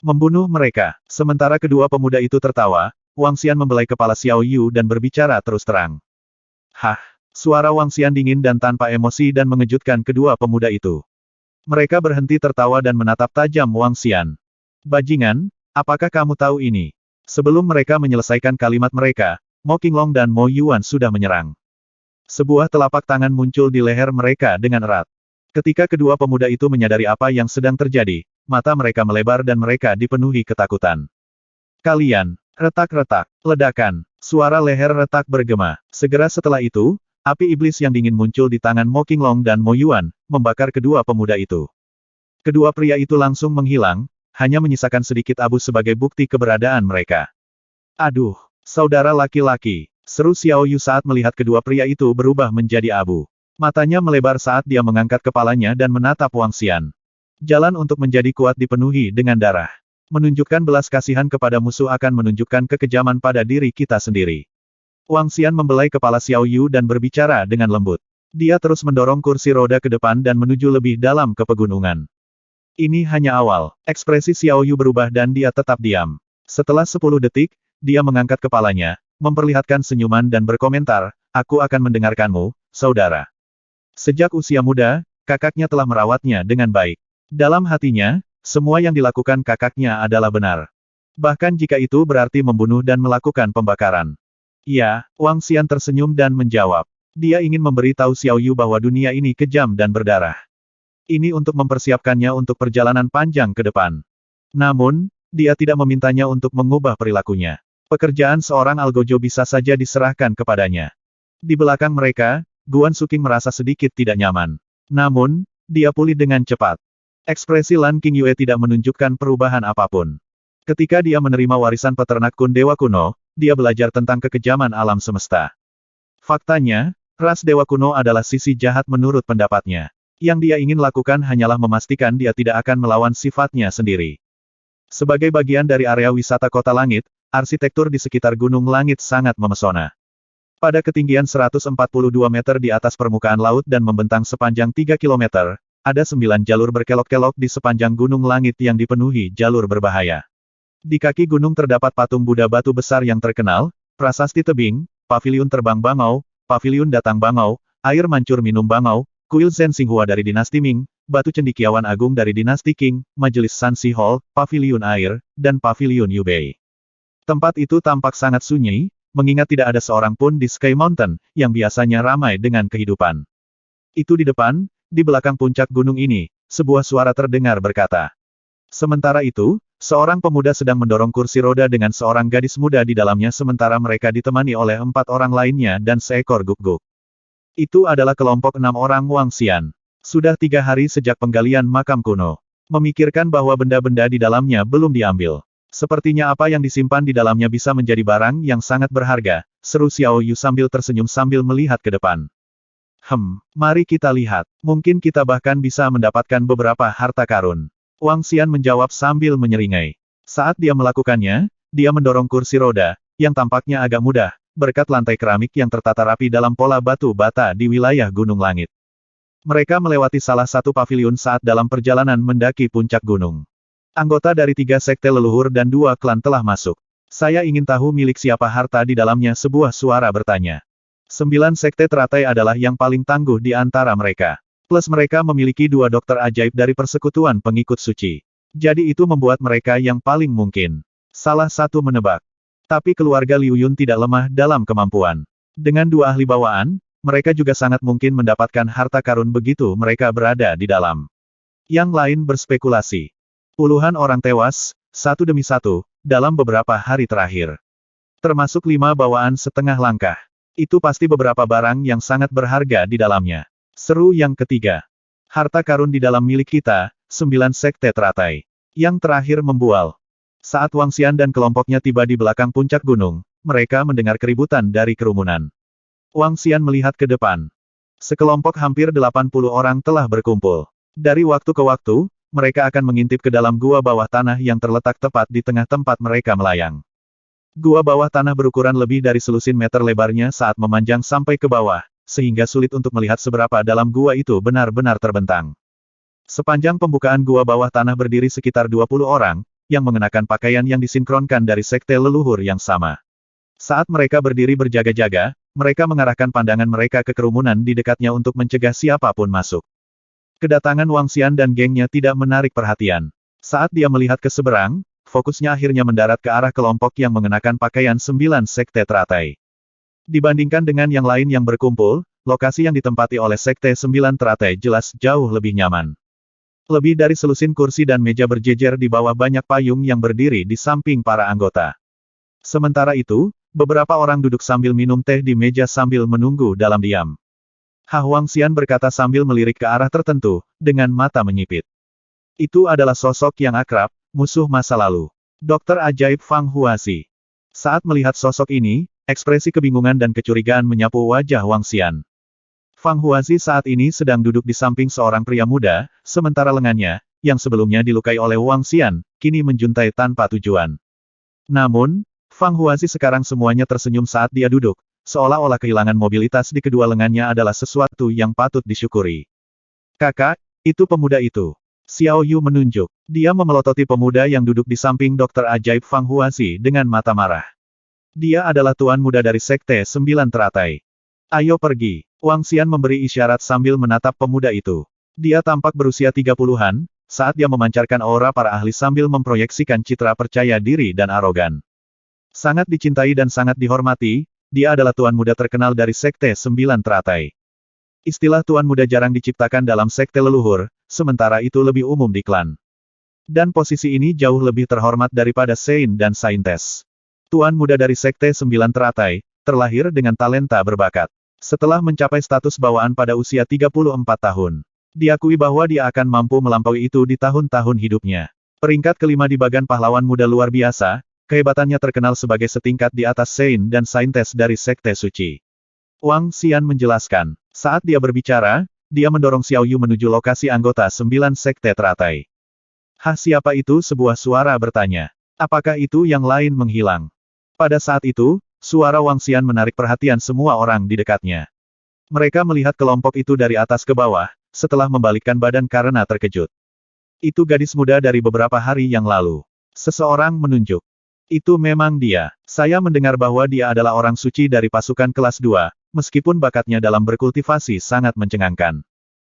Membunuh mereka. Sementara kedua pemuda itu tertawa, Wang Xian membelai kepala Xiao Yu dan berbicara terus terang. Suara Wang Xian dingin dan tanpa emosi dan mengejutkan kedua pemuda itu. Mereka berhenti tertawa dan menatap tajam Wang Xian. Bajingan, apakah kamu tahu ini? Sebelum mereka menyelesaikan kalimat mereka, Mo Qinglong dan Mo Yuan sudah menyerang. Sebuah telapak tangan muncul di leher mereka dengan erat. Ketika kedua pemuda itu menyadari apa yang sedang terjadi, mata mereka melebar dan mereka dipenuhi ketakutan. Kalian, retak-retak, ledakan, suara leher retak bergema. Segera setelah itu, api iblis yang dingin muncul di tangan Mo Qinglong dan Mo Yuan, membakar kedua pemuda itu. Kedua pria itu langsung menghilang, hanya menyisakan sedikit abu sebagai bukti keberadaan mereka. Aduh, saudara laki-laki, seru Xiao Yu saat melihat kedua pria itu berubah menjadi abu. Matanya melebar saat dia mengangkat kepalanya dan menatap Wang Xian. Jalan untuk menjadi kuat dipenuhi dengan darah. Menunjukkan belas kasihan kepada musuh akan menunjukkan kekejaman pada diri kita sendiri. Wang Xian membelai kepala Xiao Yu dan berbicara dengan lembut. Dia terus mendorong kursi roda ke depan dan menuju lebih dalam ke pegunungan. Ini hanya awal. Ekspresi Xiao Yu berubah dan dia tetap diam. Setelah 10 detik, dia mengangkat kepalanya, memperlihatkan senyuman dan berkomentar, "Aku akan mendengarkanmu, saudara." Sejak usia muda, kakaknya telah merawatnya dengan baik. Dalam hatinya, semua yang dilakukan kakaknya adalah benar. Bahkan jika itu berarti membunuh dan melakukan pembakaran. Ya, Wang Xian tersenyum dan menjawab. Dia ingin memberi tahu Xiao Yu bahwa dunia ini kejam dan berdarah. Ini untuk mempersiapkannya untuk perjalanan panjang ke depan. Namun, dia tidak memintanya untuk mengubah perilakunya. Pekerjaan seorang algojo bisa saja diserahkan kepadanya. Di belakang mereka, Guan Suking merasa sedikit tidak nyaman. Namun, dia pulih dengan cepat. Ekspresi Lan Qingyue tidak menunjukkan perubahan apapun. Ketika dia menerima warisan peternak Kun Dewa Kuno, dia belajar tentang kekejaman alam semesta. Faktanya, ras Dewa Kuno adalah sisi jahat menurut pendapatnya. Yang dia ingin lakukan hanyalah memastikan dia tidak akan melawan sifatnya sendiri. Sebagai bagian dari area wisata Kota Langit, arsitektur di sekitar Gunung Langit sangat memesona. Pada ketinggian 142 meter di atas permukaan laut dan membentang sepanjang 3 kilometer, ada 9 jalur berkelok-kelok di sepanjang Gunung Langit yang dipenuhi jalur berbahaya. Di kaki gunung terdapat patung Buddha batu besar yang terkenal, prasasti tebing, paviliun terbang bangau, paviliun datang bangau, air mancur minum bangau, kuil Zen Xinghua dari dinasti Ming, batu cendekiawan agung dari dinasti Qing, majelis Sanxi Hall, paviliun air, dan paviliun Yubei. Tempat itu tampak sangat sunyi, mengingat tidak ada seorang pun di Sky Mountain, yang biasanya ramai dengan kehidupan. Itu di depan, di belakang puncak gunung ini, sebuah suara terdengar berkata. Sementara itu, seorang pemuda sedang mendorong kursi roda dengan seorang gadis muda di dalamnya sementara mereka ditemani oleh 4 orang lainnya dan seekor guguk. Itu adalah kelompok 6 orang Wang Xian. Sudah 3 hari sejak penggalian makam kuno. Memikirkan bahwa benda-benda di dalamnya belum diambil. Sepertinya apa yang disimpan di dalamnya bisa menjadi barang yang sangat berharga, seru Xiao Yu sambil tersenyum sambil melihat ke depan. Mari kita lihat. Mungkin kita bahkan bisa mendapatkan beberapa harta karun. Wang Xian menjawab sambil menyeringai. Saat dia melakukannya, dia mendorong kursi roda, yang tampaknya agak mudah, berkat lantai keramik yang tertata rapi dalam pola batu bata di wilayah Gunung Langit. Mereka melewati salah satu paviliun saat dalam perjalanan mendaki puncak gunung. Anggota dari 3 sekte leluhur dan 2 klan telah masuk. Saya ingin tahu milik siapa harta di dalamnya, sebuah suara bertanya. 9 sekte teratai adalah yang paling tangguh di antara mereka. Plus mereka memiliki 2 dokter ajaib dari persekutuan pengikut suci. Jadi itu membuat mereka yang paling mungkin. Salah satu menebak. Tapi keluarga Liu Yun tidak lemah dalam kemampuan. Dengan 2 ahli bawaan, mereka juga sangat mungkin mendapatkan harta karun begitu mereka berada di dalam. Yang lain berspekulasi. Puluhan orang tewas, satu demi satu, dalam beberapa hari terakhir. Termasuk 5 bawaan setengah langkah. Itu pasti beberapa barang yang sangat berharga di dalamnya. Seru yang ketiga. Harta karun di dalam milik kita, 9 sekte teratai. Yang terakhir membual. Saat Wang Xian dan kelompoknya tiba di belakang puncak gunung, mereka mendengar keributan dari kerumunan. Wang Xian melihat ke depan. Sekelompok hampir 80 orang telah berkumpul. Dari waktu ke waktu, mereka akan mengintip ke dalam gua bawah tanah yang terletak tepat di tengah tempat mereka melayang. Gua bawah tanah berukuran lebih dari selusin meter lebarnya saat memanjang sampai ke bawah, sehingga sulit untuk melihat seberapa dalam gua itu benar-benar terbentang. Sepanjang pembukaan gua bawah tanah berdiri sekitar 20 orang, yang mengenakan pakaian yang disinkronkan dari sekte leluhur yang sama. Saat mereka berdiri berjaga-jaga, mereka mengarahkan pandangan mereka ke kerumunan di dekatnya untuk mencegah siapapun masuk. Kedatangan Wang Xian dan gengnya tidak menarik perhatian. Saat dia melihat ke seberang, fokusnya akhirnya mendarat ke arah kelompok yang mengenakan pakaian 9 sekte teratai. Dibandingkan dengan yang lain yang berkumpul, lokasi yang ditempati oleh Sekte Sembilan Teratai jelas jauh lebih nyaman. Lebih dari selusin kursi dan meja berjejer di bawah banyak payung yang berdiri di samping para anggota. Sementara itu, beberapa orang duduk sambil minum teh di meja sambil menunggu dalam diam. Huang Xian berkata sambil melirik ke arah tertentu, dengan mata menyipit. Itu adalah sosok yang akrab, musuh masa lalu. Dokter ajaib Fang Huazi. Saat melihat sosok ini, ekspresi kebingungan dan kecurigaan menyapu wajah Wang Xian. Fang Huazi saat ini sedang duduk di samping seorang pria muda, sementara lengannya, yang sebelumnya dilukai oleh Wang Xian, kini menjuntai tanpa tujuan. Namun, Fang Huazi sekarang semuanya tersenyum saat dia duduk, seolah-olah kehilangan mobilitas di kedua lengannya adalah sesuatu yang patut disyukuri. Kakak, itu pemuda itu. Xiao Yu menunjuk. Dia memelototi pemuda yang duduk di samping dokter ajaib Fang Huazi dengan mata marah. Dia adalah tuan muda dari Sekte Sembilan Teratai. Ayo pergi. Wang Xian memberi isyarat sambil menatap pemuda itu. Dia tampak berusia 30-an, saat dia memancarkan aura para ahli sambil memproyeksikan citra percaya diri dan arogan. Sangat dicintai dan sangat dihormati, dia adalah tuan muda terkenal dari Sekte Sembilan Teratai. Istilah tuan muda jarang diciptakan dalam sekte leluhur, sementara itu lebih umum di klan. Dan posisi ini jauh lebih terhormat daripada Sein dan Saintes. Tuan muda dari Sekte Sembilan Teratai, terlahir dengan talenta berbakat. Setelah mencapai status bawaan pada usia 34 tahun. Diakui bahwa dia akan mampu melampaui itu di tahun-tahun hidupnya. Peringkat kelima di bagan pahlawan muda luar biasa, kehebatannya terkenal sebagai setingkat di atas Sein dan Saintes dari Sekte Suci. Wang Xian menjelaskan. Saat dia berbicara, dia mendorong Xiao Yu menuju lokasi anggota 9 Sekte Teratai. Hah, siapa itu? Sebuah suara bertanya. Apakah itu yang lain menghilang? Pada saat itu, suara Wang Xian menarik perhatian semua orang di dekatnya. Mereka melihat kelompok itu dari atas ke bawah, setelah membalikkan badan karena terkejut. Itu gadis muda dari beberapa hari yang lalu. Seseorang menunjuk. Itu memang dia. Saya mendengar bahwa dia adalah orang suci dari pasukan kelas 2. Meskipun bakatnya dalam berkultivasi sangat mencengangkan.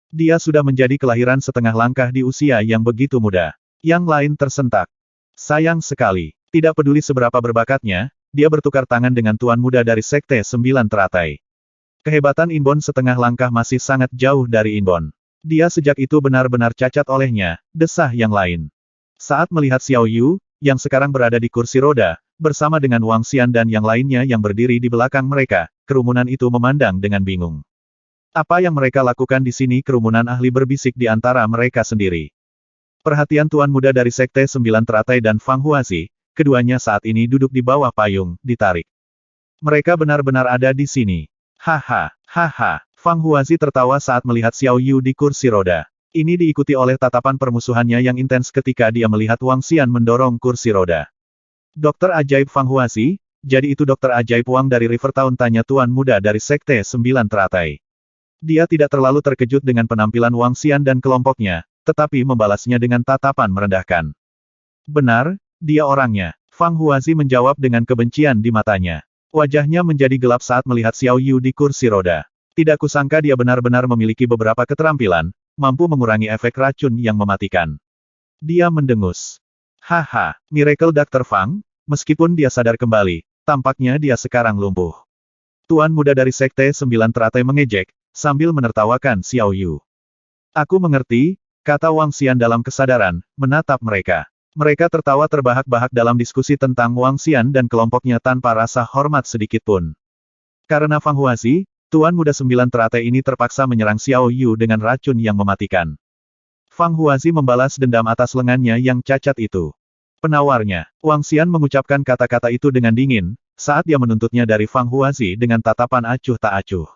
Dia sudah menjadi kelahiran setengah langkah di usia yang begitu muda. Yang lain tersentak. Sayang sekali. Tidak peduli seberapa berbakatnya, dia bertukar tangan dengan tuan muda dari Sekte Sembilan Teratai. Kehebatan Inbon setengah langkah masih sangat jauh dari Inbon. Dia sejak itu benar-benar cacat olehnya, desah yang lain. Saat melihat Xiao Yu, yang sekarang berada di kursi roda, bersama dengan Wang Xian dan yang lainnya yang berdiri di belakang mereka, kerumunan itu memandang dengan bingung. Apa yang mereka lakukan di sini? Kerumunan ahli berbisik di antara mereka sendiri. Perhatian tuan muda dari Sekte Sembilan Teratai dan Fang Huazi, keduanya saat ini duduk di bawah payung, ditarik. Mereka benar-benar ada di sini. Haha, haha. Fang Huazi tertawa saat melihat Xiao Yu di kursi roda. Ini diikuti oleh tatapan permusuhannya yang intens ketika dia melihat Wang Xian mendorong kursi roda. Dokter ajaib Fang Huazi, jadi itu dokter ajaib Wang dari River Town, tanya tuan muda dari Sekte Sembilan Teratai. Dia tidak terlalu terkejut dengan penampilan Wang Xian dan kelompoknya, tetapi membalasnya dengan tatapan merendahkan. Benar, dia orangnya. Fang Huazi menjawab dengan kebencian di matanya. Wajahnya menjadi gelap saat melihat Xiao Yu di kursi roda. Tidak kusangka dia benar-benar memiliki beberapa keterampilan, mampu mengurangi efek racun yang mematikan. Dia mendengus. Haha, Miracle Dr. Fang, meskipun dia sadar kembali, tampaknya dia sekarang lumpuh. Tuan muda dari Sekte Sembilan Teratai mengejek, sambil menertawakan Xiao Yu. Aku mengerti, kata Wang Xian dalam kesadaran, menatap mereka. Mereka tertawa terbahak-bahak dalam diskusi tentang Wang Xian dan kelompoknya tanpa rasa hormat sedikitpun. Karena Fang Huazi, tuan muda 9 Teratai ini terpaksa menyerang Xiao Yu dengan racun yang mematikan. Fang Huazi membalas dendam atas lengannya yang cacat itu. Penawarnya, Wang Xian mengucapkan kata-kata itu dengan dingin, saat dia menuntutnya dari Fang Huazi dengan tatapan acuh tak acuh.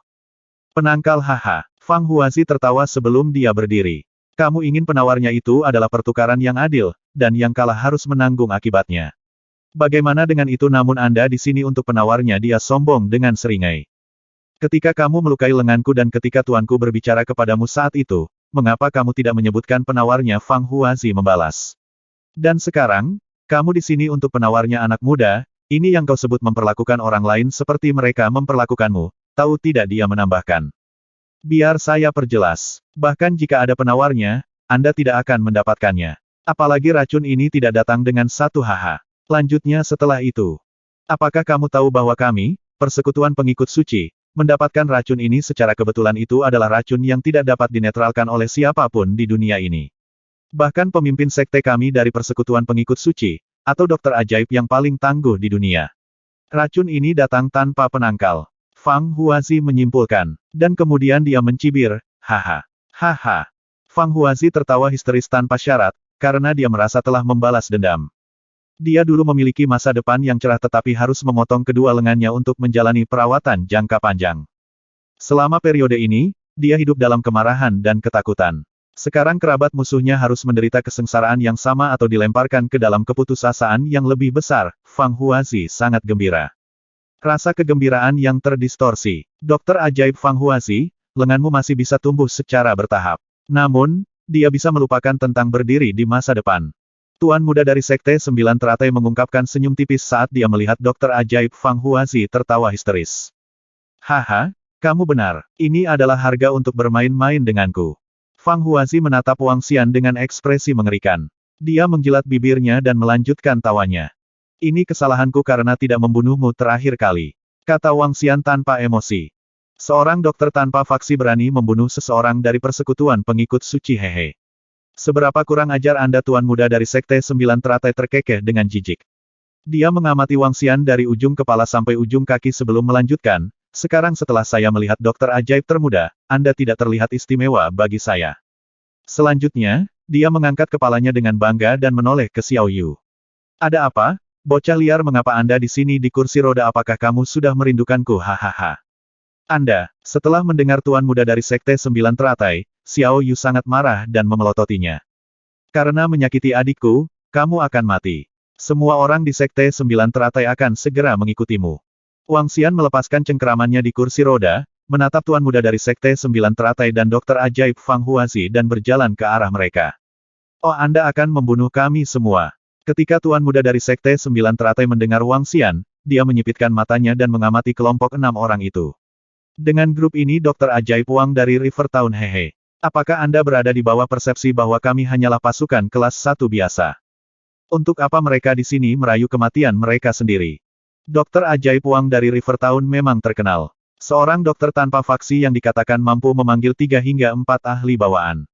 Penangkal, haha. Fang Huazi tertawa sebelum dia berdiri. Kamu ingin penawarnya itu adalah pertukaran yang adil, dan yang kalah harus menanggung akibatnya. Bagaimana dengan itu? Namun Anda di sini untuk penawarnya, dia sombong dengan seringai. Ketika kamu melukai lenganku dan ketika tuanku berbicara kepadamu saat itu, mengapa kamu tidak menyebutkan penawarnya? Fang Huazi membalas. Dan sekarang, kamu di sini untuk penawarnya anak muda, ini yang kau sebut memperlakukan orang lain seperti mereka memperlakukanmu, tahu tidak? Dia menambahkan. Biar saya perjelas. Bahkan jika ada penawarnya, Anda tidak akan mendapatkannya. Apalagi racun ini tidak datang dengan satu haha. Lanjutnya setelah itu. Apakah kamu tahu bahwa kami, persekutuan pengikut suci, Mendapatkan racun ini secara kebetulan itu adalah racun yang tidak dapat dinetralkan oleh siapapun di dunia ini. Bahkan pemimpin sekte kami dari persekutuan pengikut suci, atau dokter ajaib yang paling tangguh di dunia. Racun ini datang tanpa penangkal. Fang Huazi menyimpulkan. Dan kemudian dia mencibir, haha. Haha. Fang Huazi tertawa histeris tanpa syarat, karena dia merasa telah membalas dendam. Dia dulu memiliki masa depan yang cerah tetapi harus memotong kedua lengannya untuk menjalani perawatan jangka panjang. Selama periode ini, dia hidup dalam kemarahan dan ketakutan. Sekarang kerabat musuhnya harus menderita kesengsaraan yang sama atau dilemparkan ke dalam keputusasaan yang lebih besar. Fang Huazi sangat gembira. Rasa kegembiraan yang terdistorsi. Dokter ajaib Fang Huazi, lenganmu masih bisa tumbuh secara bertahap. Namun, dia bisa melupakan tentang berdiri di masa depan. Tuan muda dari Sekte Sembilan Teratai mengungkapkan senyum tipis saat dia melihat dokter ajaib Fang Huazi tertawa histeris. Haha, kamu benar. Ini adalah harga untuk bermain-main denganku. Fang Huazi menatap Wang Xian dengan ekspresi mengerikan. Dia menjilat bibirnya dan melanjutkan tawanya. Ini kesalahanku karena tidak membunuhmu terakhir kali. Kata Wang Xian tanpa emosi. Seorang dokter tanpa faksi berani membunuh seseorang dari persekutuan pengikut suci hehe. Seberapa kurang ajar Anda tuan muda dari Sekte Sembilan Teratai terkekeh dengan jijik. Dia mengamati Wang Xian dari ujung kepala sampai ujung kaki sebelum melanjutkan. Sekarang setelah saya melihat dokter ajaib termuda, Anda tidak terlihat istimewa bagi saya. Selanjutnya, dia mengangkat kepalanya dengan bangga dan menoleh ke Xiao Yu. Ada apa? Bocah liar mengapa Anda di sini di kursi roda apakah kamu sudah merindukanku hahaha. Anda, setelah mendengar tuan muda dari Sekte Sembilan Teratai, Xiao Yu sangat marah dan memelototinya. Karena menyakiti adikku, kamu akan mati. Semua orang di Sekte Sembilan Teratai akan segera mengikutimu. Wang Xian melepaskan cengkeramannya di kursi roda, menatap tuan muda dari Sekte Sembilan Teratai dan dokter ajaib Fang Huazi dan berjalan ke arah mereka. Oh Anda akan membunuh kami semua. Ketika tuan muda dari Sekte Sembilan Teratai mendengar Wang Xian, dia menyipitkan matanya dan mengamati kelompok 6 orang itu. Dengan grup ini dokter ajaib Wang dari River Town hehe. Apakah Anda berada di bawah persepsi bahwa kami hanyalah pasukan kelas 1 biasa? Untuk apa mereka di sini merayu kematian mereka sendiri? Dokter ajaib Wang dari River Town memang terkenal. Seorang dokter tanpa faksi yang dikatakan mampu memanggil 3 hingga 4 ahli bawaan.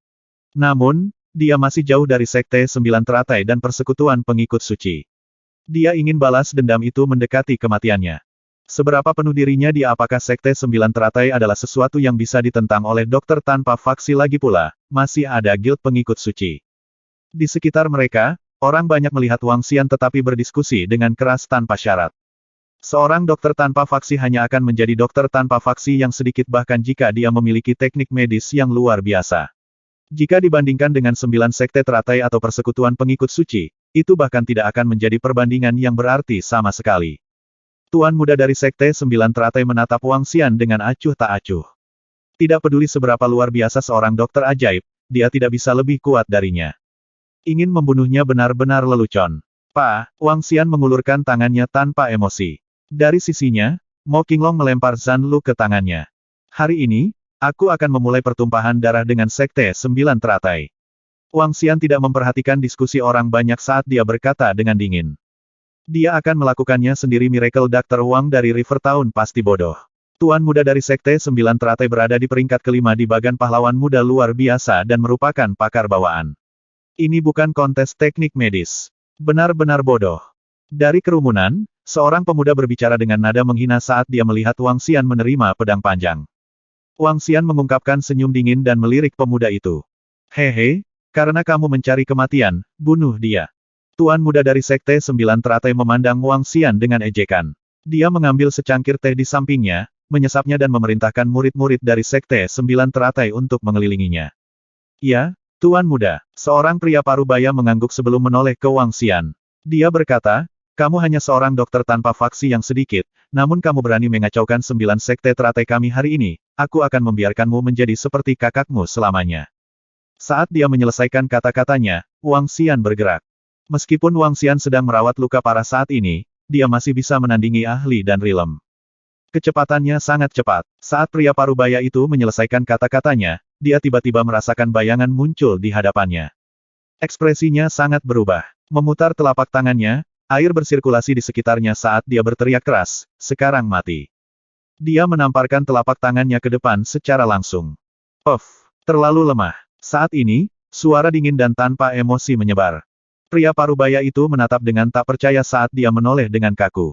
Namun, dia masih jauh dari Sekte Sembilan Teratai dan persekutuan pengikut suci. Dia ingin balas dendam itu mendekati kematiannya. Seberapa penuh dirinya dia apakah Sekte Sembilan Teratai adalah sesuatu yang bisa ditentang oleh dokter tanpa faksi lagi pula, masih ada guild pengikut suci. Di sekitar mereka, orang banyak melihat Wang Xian tetapi berdiskusi dengan keras tanpa syarat. Seorang dokter tanpa faksi hanya akan menjadi dokter tanpa faksi yang sedikit bahkan jika dia memiliki teknik medis yang luar biasa. Jika dibandingkan dengan 9 sekte teratai atau persekutuan pengikut suci, itu bahkan tidak akan menjadi perbandingan yang berarti sama sekali. Tuan muda dari Sekte Sembilan Teratai menatap Wang Xian dengan acuh tak acuh. Tidak peduli seberapa luar biasa seorang dokter ajaib, dia tidak bisa lebih kuat darinya. Ingin membunuhnya benar-benar lelucon. Wang Xian mengulurkan tangannya tanpa emosi. Dari sisinya, Mo Qinglong melempar Zhan Lu ke tangannya. Hari ini, aku akan memulai pertumpahan darah dengan Sekte Sembilan Teratai. Wang Xian tidak memperhatikan diskusi orang banyak saat dia berkata dengan dingin. Dia akan melakukannya sendiri. Miracle Dr. Wang dari River Town pasti bodoh. Tuan muda dari Sekte Sembilan Teratai berada di peringkat kelima di bagan pahlawan muda luar biasa dan merupakan pakar bawaan. Ini bukan kontes teknik medis. Benar-benar bodoh. Dari kerumunan, seorang pemuda berbicara dengan nada menghina saat dia melihat Wang Xian menerima pedang panjang. Wang Xian mengungkapkan senyum dingin dan melirik pemuda itu. Hehe, karena kamu mencari kematian, bunuh dia. Tuan muda dari Sekte Sembilan Teratai memandang Wang Xian dengan ejekan. Dia mengambil secangkir teh di sampingnya, menyesapnya dan memerintahkan murid-murid dari Sekte Sembilan Teratai untuk mengelilinginya. Ya, Tuan muda, seorang pria parubaya mengangguk sebelum menoleh ke Wang Xian. Dia berkata, kamu hanya seorang dokter tanpa faksi yang sedikit, namun kamu berani mengacaukan 9 sekte teratai kami hari ini, aku akan membiarkanmu menjadi seperti kakakmu selamanya. Saat dia menyelesaikan kata-katanya, Wang Xian bergerak. Meskipun Wang Xian sedang merawat luka parah saat ini, dia masih bisa menandingi ahli dan rilem. Kecepatannya sangat cepat. Saat pria parubaya itu menyelesaikan kata-katanya, dia tiba-tiba merasakan bayangan muncul di hadapannya. Ekspresinya sangat berubah. Memutar telapak tangannya, air bersirkulasi di sekitarnya saat dia berteriak keras, sekarang mati. Dia menamparkan telapak tangannya ke depan secara langsung. Puff, terlalu lemah. Saat ini, suara dingin dan tanpa emosi menyebar. Pria parubaya itu menatap dengan tak percaya saat dia menoleh dengan kaku.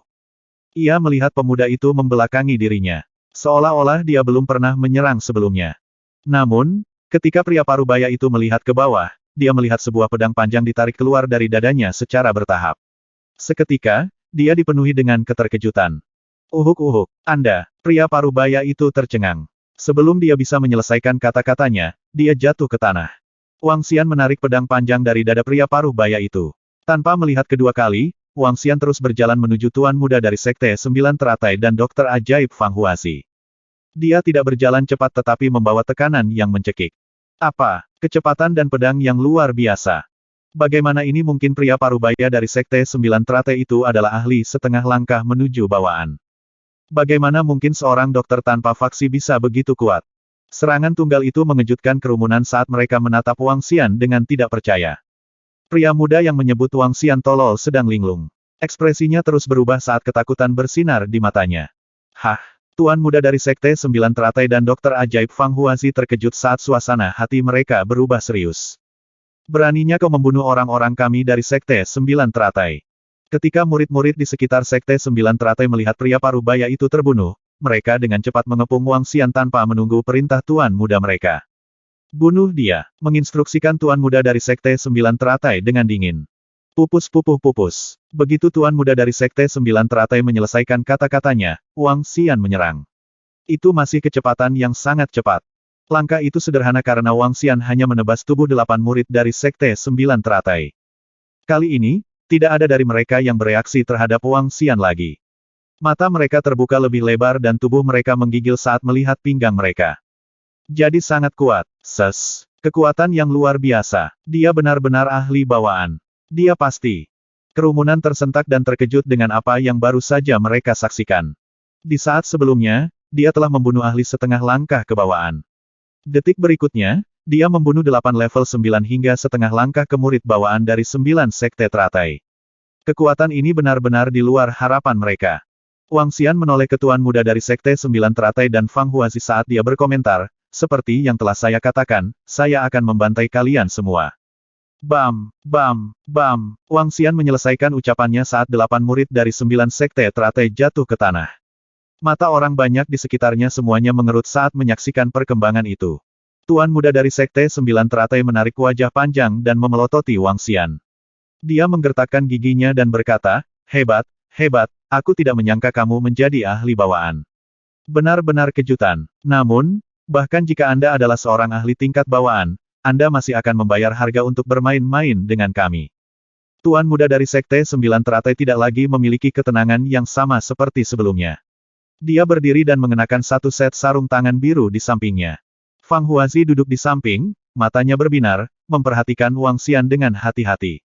Ia melihat pemuda itu membelakangi dirinya. Seolah-olah dia belum pernah menyerang sebelumnya. Namun, ketika pria parubaya itu melihat ke bawah, dia melihat sebuah pedang panjang ditarik keluar dari dadanya secara bertahap. Seketika, dia dipenuhi dengan keterkejutan. Uhuk-uhuk, Anda, pria parubaya itu tercengang. Sebelum dia bisa menyelesaikan kata-katanya, dia jatuh ke tanah. Wang Xian menarik pedang panjang dari dada pria parubaya itu. Tanpa melihat kedua kali, Wang Xian terus berjalan menuju tuan muda dari Sekte Sembilan Teratai dan Dokter Ajaib Fang Huazi. Dia tidak berjalan cepat tetapi membawa tekanan yang mencekik. Apa, kecepatan dan pedang yang luar biasa. Bagaimana ini mungkin pria parubaya dari Sekte Sembilan Teratai itu adalah ahli setengah langkah menuju bawaan. Bagaimana mungkin seorang dokter tanpa faksi bisa begitu kuat? Serangan tunggal itu mengejutkan kerumunan saat mereka menatap Wang Xian dengan tidak percaya. Pria muda yang menyebut Wang Xian tolol sedang linglung. Ekspresinya terus berubah saat ketakutan bersinar di matanya. Hah! Tuan muda dari Sekte Sembilan Teratai dan Dokter Ajaib Fang Huazi terkejut saat suasana hati mereka berubah serius. Beraninya kau membunuh orang-orang kami dari Sekte Sembilan Teratai. Ketika murid-murid di sekitar Sekte Sembilan Teratai melihat pria parubaya itu terbunuh, mereka dengan cepat mengepung Wang Xian tanpa menunggu perintah tuan muda mereka. Bunuh dia, menginstruksikan tuan muda dari Sekte Sembilan Teratai dengan dingin. Pupus. Begitu tuan muda dari Sekte Sembilan Teratai menyelesaikan kata-katanya, Wang Xian menyerang. Itu masih kecepatan yang sangat cepat. Langkah itu sederhana karena Wang Xian hanya menebas tubuh 8 murid dari Sekte Sembilan Teratai. Kali ini, tidak ada dari mereka yang bereaksi terhadap Wang Xian lagi. Mata mereka terbuka lebih lebar dan tubuh mereka menggigil saat melihat pinggang mereka. Jadi sangat kuat. Kekuatan yang luar biasa. Dia benar-benar ahli bawaan. Dia pasti. Kerumunan tersentak dan terkejut dengan apa yang baru saja mereka saksikan. Di saat sebelumnya, dia telah membunuh ahli setengah langkah ke bawaan. Detik berikutnya, dia membunuh 8 level 9 hingga setengah langkah ke murid bawaan dari 9 sekte teratai. Kekuatan ini benar-benar di luar harapan mereka. Wang Xian menoleh ke tuan muda dari Sekte Sembilan Teratai dan Fang Huazi saat dia berkomentar, seperti yang telah saya katakan, saya akan membantai kalian semua. Bam. Wang Xian menyelesaikan ucapannya saat 8 murid dari 9 sekte teratai jatuh ke tanah. Mata orang banyak di sekitarnya semuanya mengerut saat menyaksikan perkembangan itu. Tuan muda dari Sekte Sembilan Teratai menarik wajah panjang dan memelototi Wang Xian. Dia menggertakkan giginya dan berkata, hebat, aku tidak menyangka kamu menjadi ahli bawaan. Benar-benar kejutan. Namun, bahkan jika Anda adalah seorang ahli tingkat bawaan, Anda masih akan membayar harga untuk bermain-main dengan kami. Tuan muda dari Sekte Sembilan Teratai tidak lagi memiliki ketenangan yang sama seperti sebelumnya. Dia berdiri dan mengenakan satu set sarung tangan biru di sampingnya. Fang Huazi duduk di samping, matanya berbinar, memperhatikan Wang Xian dengan hati-hati.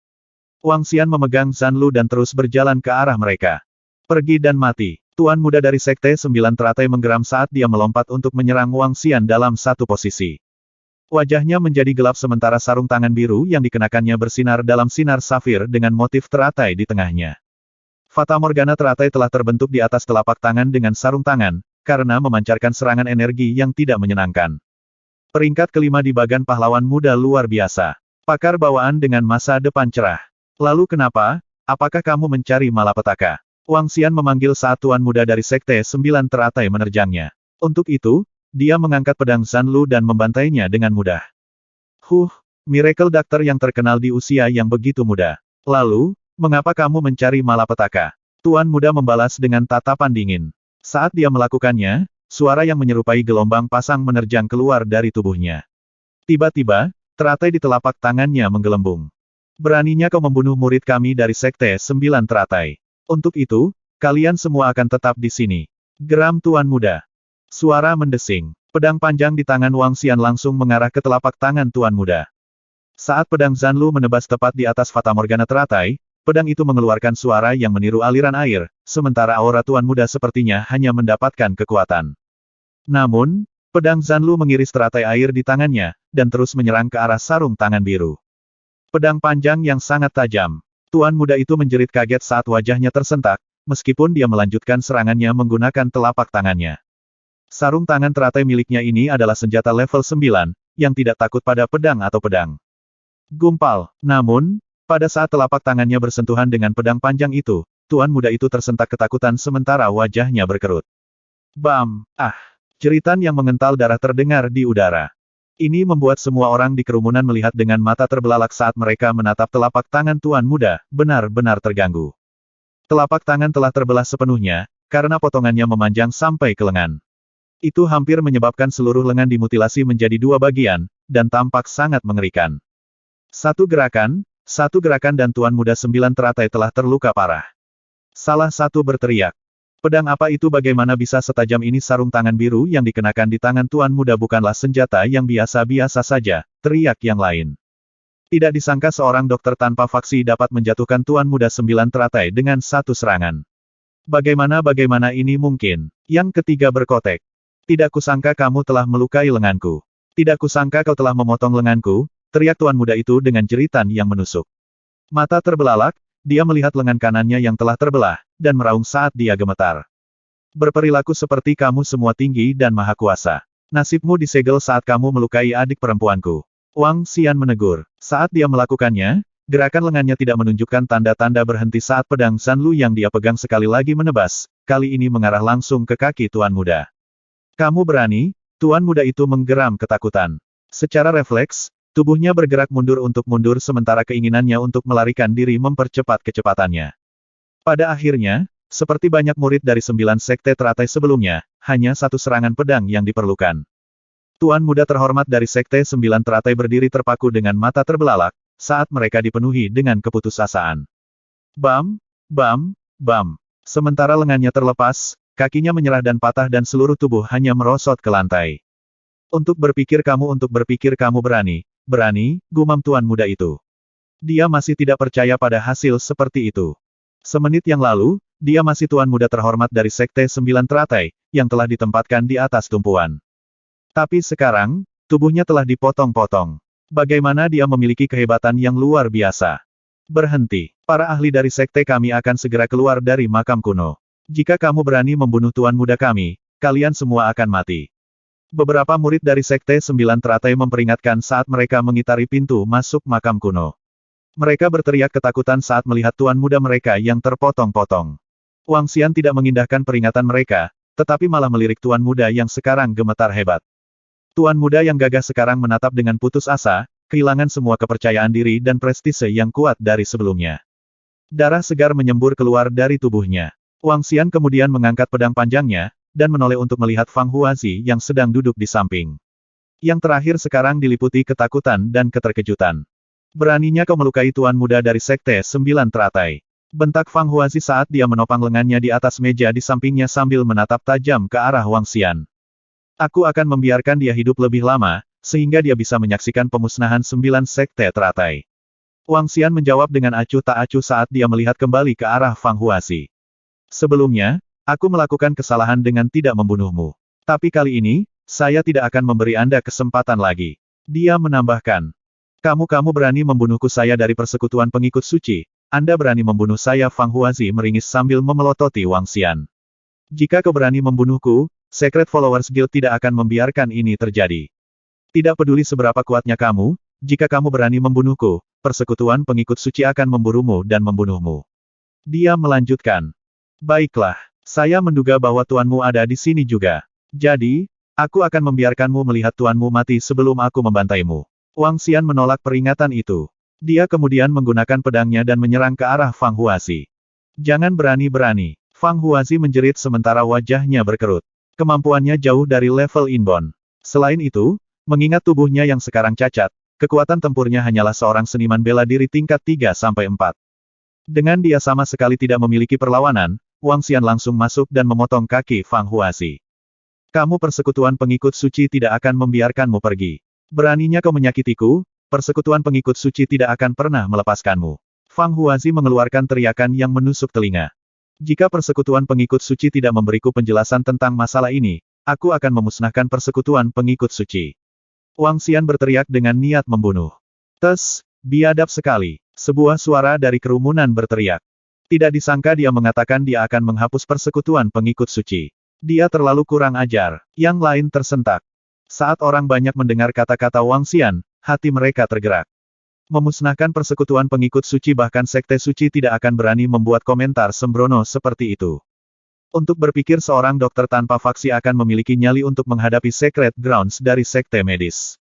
Wang Xian memegang Zanlu dan terus berjalan ke arah mereka. Pergi dan mati. Tuan muda dari Sekte Sembilan Teratai menggeram saat dia melompat untuk menyerang Wang Xian dalam satu posisi. Wajahnya menjadi gelap sementara sarung tangan biru yang dikenakannya bersinar dalam sinar safir dengan motif teratai di tengahnya. Fatamorgana teratai telah terbentuk di atas telapak tangan dengan sarung tangan, karena memancarkan serangan energi yang tidak menyenangkan. Peringkat kelima di bagan pahlawan muda luar biasa. Pakar bawaan dengan masa depan cerah. Lalu kenapa? Apakah kamu mencari malapetaka? Wang Xian memanggil saat tuan muda dari Sekte Sembilan Teratai menerjangnya. Untuk itu, dia mengangkat pedang Zanlu dan membantainya dengan mudah. Miracle Doctor yang terkenal di usia yang begitu muda. Lalu, mengapa kamu mencari malapetaka? Tuan muda membalas dengan tatapan dingin. Saat dia melakukannya, suara yang menyerupai gelombang pasang menerjang keluar dari tubuhnya. Tiba-tiba, teratai di telapak tangannya menggelembung. Beraninya kau membunuh murid kami dari Sekte Sembilan Teratai. Untuk itu, kalian semua akan tetap di sini. Geram tuan muda. Suara mendesing. Pedang panjang di tangan Wang Xian langsung mengarah ke telapak tangan tuan muda. Saat pedang Zanlu menebas tepat di atas Fatamorgana teratai, pedang itu mengeluarkan suara yang meniru aliran air, sementara aura tuan muda sepertinya hanya mendapatkan kekuatan. Namun, pedang Zanlu mengiris teratai air di tangannya, dan terus menyerang ke arah sarung tangan biru. Pedang panjang yang sangat tajam. Tuan muda itu menjerit kaget saat wajahnya tersentak, meskipun dia melanjutkan serangannya menggunakan telapak tangannya. Sarung tangan teratai miliknya ini adalah senjata level 9, yang tidak takut pada pedang atau pedang. Gumpal. Namun, pada saat telapak tangannya bersentuhan dengan pedang panjang itu, tuan muda itu tersentak ketakutan sementara wajahnya berkerut. Bam! Ah! Jeritan yang mengental darah terdengar di udara. Ini membuat semua orang di kerumunan melihat dengan mata terbelalak saat mereka menatap telapak tangan tuan muda, benar-benar terganggu. Telapak tangan telah terbelah sepenuhnya, karena potongannya memanjang sampai ke lengan. Itu hampir menyebabkan seluruh lengan dimutilasi menjadi dua bagian, dan tampak sangat mengerikan. Satu gerakan dan tuan muda 9 teratai telah terluka parah. Salah satu berteriak. Pedang apa itu? Bagaimana bisa setajam ini? Sarung tangan biru yang dikenakan di tangan tuan muda bukanlah senjata yang biasa-biasa saja, teriak yang lain. Tidak disangka seorang dokter tanpa faksi dapat menjatuhkan tuan muda 9 teratai dengan satu serangan. Bagaimana ini mungkin? Yang ketiga berkotek. Tidak kusangka kamu telah melukai lenganku. Tidak kusangka kau telah memotong lenganku, teriak tuan muda itu dengan jeritan yang menusuk. Mata terbelalak, dia melihat lengan kanannya yang telah terbelah, dan meraung saat dia gemetar. Berperilaku seperti kamu semua tinggi dan maha kuasa. Nasibmu disegel saat kamu melukai adik perempuanku. Wang Xian menegur. Saat dia melakukannya, gerakan lengannya tidak menunjukkan tanda-tanda berhenti saat pedang Zanlu yang dia pegang sekali lagi menebas, kali ini mengarah langsung ke kaki tuan muda. Kamu berani? Tuan muda itu menggeram ketakutan. Secara refleks, tubuhnya bergerak mundur untuk mundur sementara keinginannya untuk melarikan diri mempercepat kecepatannya. Pada akhirnya, seperti banyak murid dari 9 sekte teratai sebelumnya, hanya satu serangan pedang yang diperlukan. Tuan muda terhormat dari sekte 9 teratai berdiri terpaku dengan mata terbelalak, saat mereka dipenuhi dengan keputusasaan. Bam, bam, bam. Sementara lengannya terlepas, kakinya menyerah dan patah dan seluruh tubuh hanya merosot ke lantai. Untuk berpikir kamu berani, gumam tuan muda itu. Dia masih tidak percaya pada hasil seperti itu. Semenit yang lalu, dia masih tuan muda terhormat dari sekte 9 teratai, yang telah ditempatkan di atas tumpuan. Tapi sekarang, tubuhnya telah dipotong-potong. Bagaimana dia memiliki kehebatan yang luar biasa? Berhenti. Para ahli dari sekte kami akan segera keluar dari makam kuno. Jika kamu berani membunuh tuan muda kami, kalian semua akan mati. Beberapa murid dari sekte 9 teratai memperingatkan saat mereka mengitari pintu masuk makam kuno. Mereka berteriak ketakutan saat melihat tuan muda mereka yang terpotong-potong. Wang Xian tidak mengindahkan peringatan mereka, tetapi malah melirik tuan muda yang sekarang gemetar hebat. Tuan muda yang gagah sekarang menatap dengan putus asa, kehilangan semua kepercayaan diri dan prestise yang kuat dari sebelumnya. Darah segar menyembur keluar dari tubuhnya. Wang Xian kemudian mengangkat pedang panjangnya, dan menoleh untuk melihat Fang Huazi yang sedang duduk di samping. Yang terakhir sekarang diliputi ketakutan dan keterkejutan. Beraninya kau melukai tuan muda dari sekte 9 teratai. Bentak Fang Huazi saat dia menopang lengannya di atas meja di sampingnya sambil menatap tajam ke arah Wang Xian. Aku akan membiarkan dia hidup lebih lama, sehingga dia bisa menyaksikan pemusnahan 9 sekte teratai. Wang Xian menjawab dengan acuh tak acuh saat dia melihat kembali ke arah Fang Huazi. Sebelumnya, aku melakukan kesalahan dengan tidak membunuhmu. Tapi kali ini, saya tidak akan memberi Anda kesempatan lagi. Dia menambahkan. Kamu berani membunuhku saya dari persekutuan pengikut suci. Anda berani membunuh saya. Fang Huazi meringis sambil memelototi Wang Xian. Jika kau berani membunuhku, Secret Followers Guild tidak akan membiarkan ini terjadi. Tidak peduli seberapa kuatnya kamu, jika kamu berani membunuhku, persekutuan pengikut suci akan memburumu dan membunuhmu. Dia melanjutkan. Baiklah. Saya menduga bahwa tuanmu ada di sini juga. Jadi, aku akan membiarkanmu melihat tuanmu mati sebelum aku membantaimu. Wang Xian menolak peringatan itu. Dia kemudian menggunakan pedangnya dan menyerang ke arah Fang Huazi. Jangan berani-berani. Fang Huazi menjerit sementara wajahnya berkerut. Kemampuannya jauh dari level inbound. Selain itu, mengingat tubuhnya yang sekarang cacat, kekuatan tempurnya hanyalah seorang seniman bela diri tingkat 3-4. Dengan dia sama sekali tidak memiliki perlawanan, Wang Xian langsung masuk dan memotong kaki Fang Huazi. Kamu persekutuan pengikut suci tidak akan membiarkanmu pergi. Beraninya kau menyakitiku, persekutuan pengikut suci tidak akan pernah melepaskanmu. Fang Huazi mengeluarkan teriakan yang menusuk telinga. Jika persekutuan pengikut suci tidak memberiku penjelasan tentang masalah ini, aku akan memusnahkan persekutuan pengikut suci. Wang Xian berteriak dengan niat membunuh. Tes, biadab sekali. Sebuah suara dari kerumunan berteriak. Tidak disangka dia mengatakan dia akan menghapus persekutuan pengikut suci. Dia terlalu kurang ajar. Yang lain tersentak. Saat orang banyak mendengar kata-kata Wang Xian, hati mereka tergerak. Memusnahkan persekutuan pengikut suci bahkan sekte suci tidak akan berani membuat komentar sembrono seperti itu. Untuk berpikir seorang dokter tanpa faksi akan memiliki nyali untuk menghadapi Secret Grounds dari sekte medis.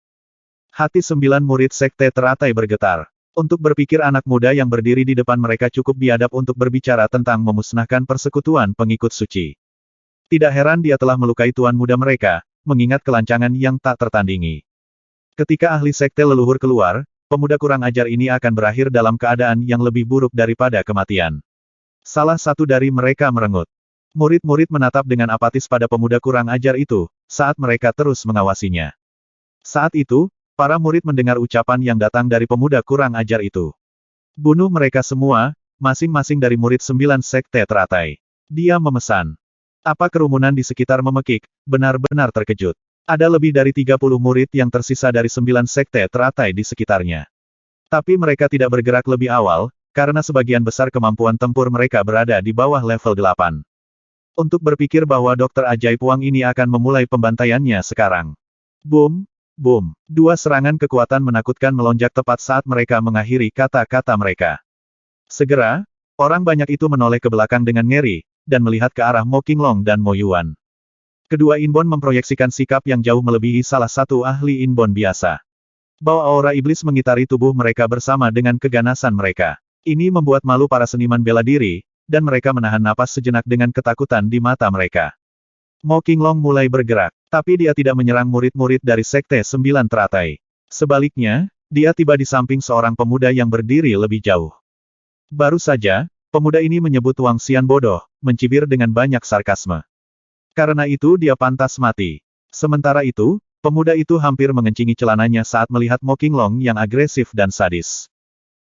Hati 9 murid sekte teratai bergetar. Untuk berpikir anak muda yang berdiri di depan mereka cukup biadab untuk berbicara tentang memusnahkan persekutuan pengikut suci. Tidak heran dia telah melukai tuan muda mereka, mengingat kelancangan yang tak tertandingi. Ketika ahli sekte leluhur keluar, pemuda kurang ajar ini akan berakhir dalam keadaan yang lebih buruk daripada kematian. Salah satu dari mereka merengut. Murid-murid menatap dengan apatis pada pemuda kurang ajar itu, saat mereka terus mengawasinya. Saat itu, para murid mendengar ucapan yang datang dari pemuda kurang ajar itu. Bunuh mereka semua, masing-masing dari murid 9 sekte teratai. Dia memesan. Apa kerumunan di sekitar memekik, benar-benar terkejut. Ada lebih dari 30 murid yang tersisa dari 9 sekte teratai di sekitarnya. Tapi mereka tidak bergerak lebih awal, karena sebagian besar kemampuan tempur mereka berada di bawah level 8. Untuk berpikir bahwa dokter ajaib Wang ini akan memulai pembantaiannya sekarang. Boom! Boom! Dua serangan kekuatan menakutkan melonjak tepat saat mereka mengakhiri kata-kata mereka. Segera, orang banyak itu menoleh ke belakang dengan ngeri, dan melihat ke arah Mo Qinglong dan Mo Yuan. Kedua Inbon memproyeksikan sikap yang jauh melebihi salah satu ahli Inbon biasa. Bau aura iblis mengitari tubuh mereka bersama dengan keganasan mereka. Ini membuat malu para seniman bela diri, dan mereka menahan napas sejenak dengan ketakutan di mata mereka. Mo Qinglong mulai bergerak, tapi dia tidak menyerang murid-murid dari Sekte 9 Teratai. Sebaliknya, dia tiba di samping seorang pemuda yang berdiri lebih jauh. Baru saja, pemuda ini menyebut Wang Xian bodoh, mencibir dengan banyak sarkasme. Karena itu dia pantas mati. Sementara itu, pemuda itu hampir mengencingi celananya saat melihat Mo Qinglong yang agresif dan sadis.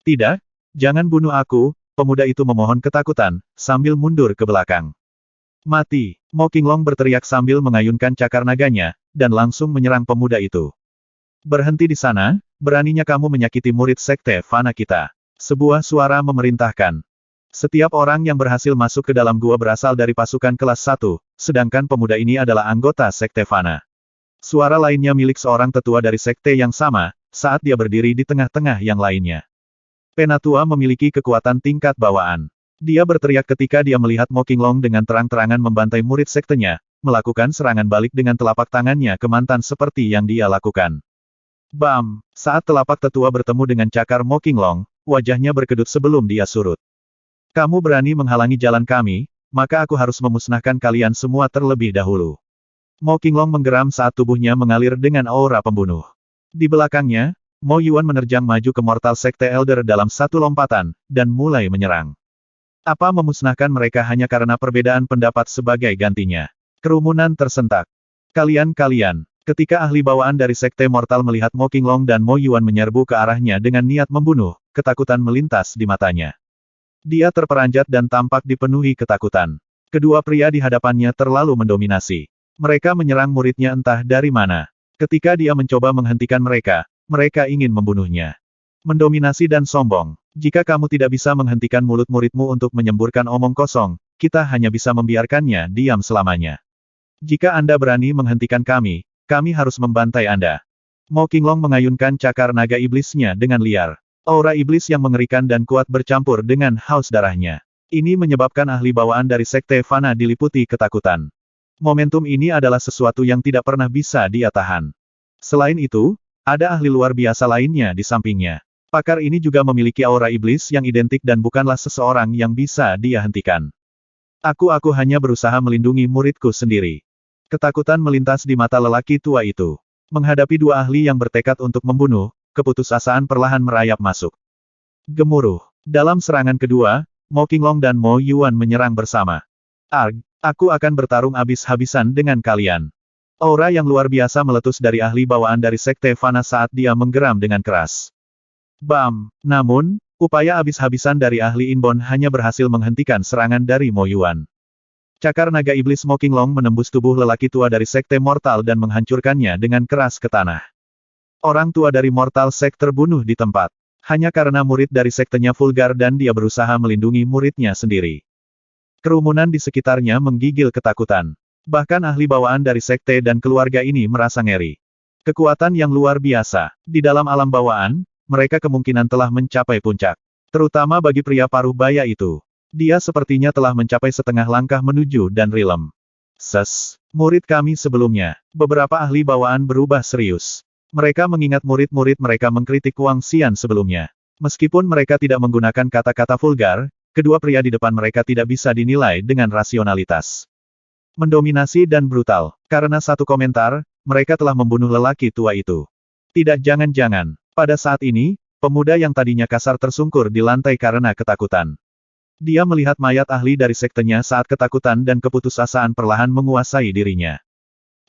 Tidak, jangan bunuh aku, pemuda itu memohon ketakutan, sambil mundur ke belakang. Mati! Mo Qinglong berteriak sambil mengayunkan cakar naganya, dan langsung menyerang pemuda itu. Berhenti di sana, beraninya kamu menyakiti murid sekte fana kita. Sebuah suara memerintahkan. Setiap orang yang berhasil masuk ke dalam gua berasal dari pasukan kelas 1, sedangkan pemuda ini adalah anggota sekte fana. Suara lainnya milik seorang tetua dari sekte yang sama, saat dia berdiri di tengah-tengah yang lainnya. Penatua memiliki kekuatan tingkat bawaan. Dia berteriak ketika dia melihat Mo Qinglong dengan terang-terangan membantai murid sektenya, melakukan serangan balik dengan telapak tangannya ke mantan seperti yang dia lakukan. Bam! Saat telapak tetua bertemu dengan cakar Mo Qinglong, wajahnya berkedut sebelum dia surut. Kamu berani menghalangi jalan kami, maka aku harus memusnahkan kalian semua terlebih dahulu. Mo Qinglong menggeram saat tubuhnya mengalir dengan aura pembunuh. Di belakangnya, Mo Yuan menerjang maju ke Mortal Sekte Elder dalam satu lompatan, dan mulai menyerang. Apa memusnahkan mereka hanya karena perbedaan pendapat sebagai gantinya? Kerumunan tersentak. Kalian, ketika ahli bawaan dari Sekte Mortal melihat Mo Qinglong dan Mo Yuan menyerbu ke arahnya dengan niat membunuh, ketakutan melintas di matanya. Dia terperanjat dan tampak dipenuhi ketakutan. Kedua pria di hadapannya terlalu mendominasi. Mereka menyerang muridnya entah dari mana. Ketika dia mencoba menghentikan mereka, mereka ingin membunuhnya. Mendominasi dan sombong. Jika kamu tidak bisa menghentikan mulut muridmu untuk menyemburkan omong kosong, kita hanya bisa membiarkannya diam selamanya. Jika Anda berani menghentikan kami harus membantai Anda. Mo Qinglong mengayunkan cakar naga iblisnya dengan liar. Aura iblis yang mengerikan dan kuat bercampur dengan haus darahnya. Ini menyebabkan ahli bawaan dari Sekte Fana diliputi ketakutan. Momentum ini adalah sesuatu yang tidak pernah bisa dia tahan. Selain itu, ada ahli luar biasa lainnya di sampingnya. Pakar ini juga memiliki aura iblis yang identik dan bukanlah seseorang yang bisa dia hentikan. Aku hanya berusaha melindungi muridku sendiri. Ketakutan melintas di mata lelaki tua itu. Menghadapi dua ahli yang bertekad untuk membunuh, keputusasaan perlahan merayap masuk. Gemuruh. Dalam serangan kedua, Mo Qinglong dan Mo Yuan menyerang bersama. Arg, aku akan bertarung habis-habisan dengan kalian. Aura yang luar biasa meletus dari ahli bawaan dari Sekte Fana saat dia menggeram dengan keras. Bam! Namun, upaya habis-habisan dari ahli Inbon hanya berhasil menghentikan serangan dari Mo Yuan. Cakar naga iblis Mo Qinglong menembus tubuh lelaki tua dari Sekte Mortal dan menghancurkannya dengan keras ke tanah. Orang tua dari Mortal Sect terbunuh di tempat. Hanya karena murid dari sektenya vulgar dan dia berusaha melindungi muridnya sendiri. Kerumunan di sekitarnya menggigil ketakutan. Bahkan ahli bawaan dari sekte dan keluarga ini merasa ngeri. Kekuatan yang luar biasa. Di dalam alam bawaan, mereka kemungkinan telah mencapai puncak. Terutama bagi pria paruh baya itu. Dia sepertinya telah mencapai setengah langkah menuju dan rilem. Murid kami sebelumnya. Beberapa ahli bawaan berubah serius. Mereka mengingat murid-murid mereka mengkritik Wang Xian sebelumnya. Meskipun mereka tidak menggunakan kata-kata vulgar, kedua pria di depan mereka tidak bisa dinilai dengan rasionalitas. Mendominasi dan brutal. Karena satu komentar, mereka telah membunuh lelaki tua itu. Tidak, jangan-jangan. Pada saat ini, pemuda yang tadinya kasar tersungkur di lantai karena ketakutan. Dia melihat mayat ahli dari sektenya saat ketakutan dan keputusasaan perlahan menguasai dirinya.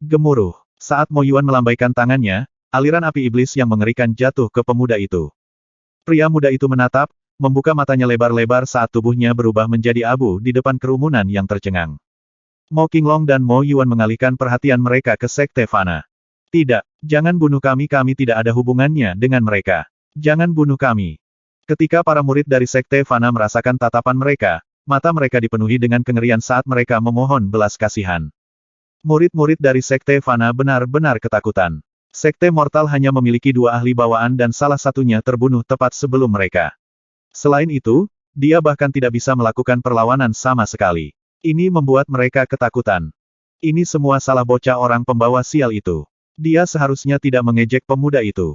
Gemuruh. Saat Mo Yuan melambaikan tangannya, aliran api iblis yang mengerikan jatuh ke pemuda itu. Pria muda itu menatap, membuka matanya lebar-lebar saat tubuhnya berubah menjadi abu di depan kerumunan yang tercengang. Mo Qinglong dan Mo Yuan mengalihkan perhatian mereka ke Sekte Fana. Tidak, jangan bunuh kami tidak ada hubungannya dengan mereka. Jangan bunuh kami. Ketika para murid dari Sekte Fana merasakan tatapan mereka, mata mereka dipenuhi dengan kengerian saat mereka memohon belas kasihan. Murid-murid dari Sekte Fana benar-benar ketakutan. Sekte Mortal hanya memiliki 2 ahli bawaan dan salah satunya terbunuh tepat sebelum mereka. Selain itu, dia bahkan tidak bisa melakukan perlawanan sama sekali. Ini membuat mereka ketakutan. Ini semua salah bocah orang pembawa sial itu. Dia seharusnya tidak mengejek pemuda itu.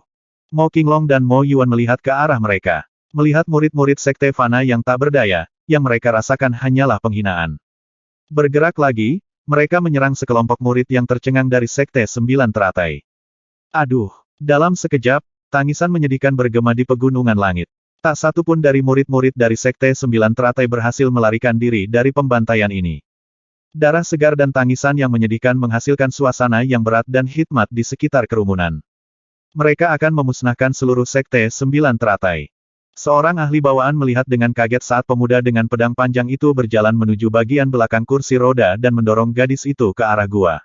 Mo Qinglong dan Mo Yuan melihat ke arah mereka. Melihat murid-murid Sekte Fana yang tak berdaya, yang mereka rasakan hanyalah penghinaan. Bergerak lagi, mereka menyerang sekelompok murid yang tercengang dari Sekte 9 Teratai. Aduh, dalam sekejap, tangisan menyedihkan bergema di pegunungan langit. Tak satu pun dari murid-murid dari Sekte 9 Teratai berhasil melarikan diri dari pembantaian ini. Darah segar dan tangisan yang menyedihkan menghasilkan suasana yang berat dan hikmat di sekitar kerumunan. Mereka akan memusnahkan seluruh Sekte 9 Teratai. Seorang ahli bawaan melihat dengan kaget saat pemuda dengan pedang panjang itu berjalan menuju bagian belakang kursi roda dan mendorong gadis itu ke arah gua.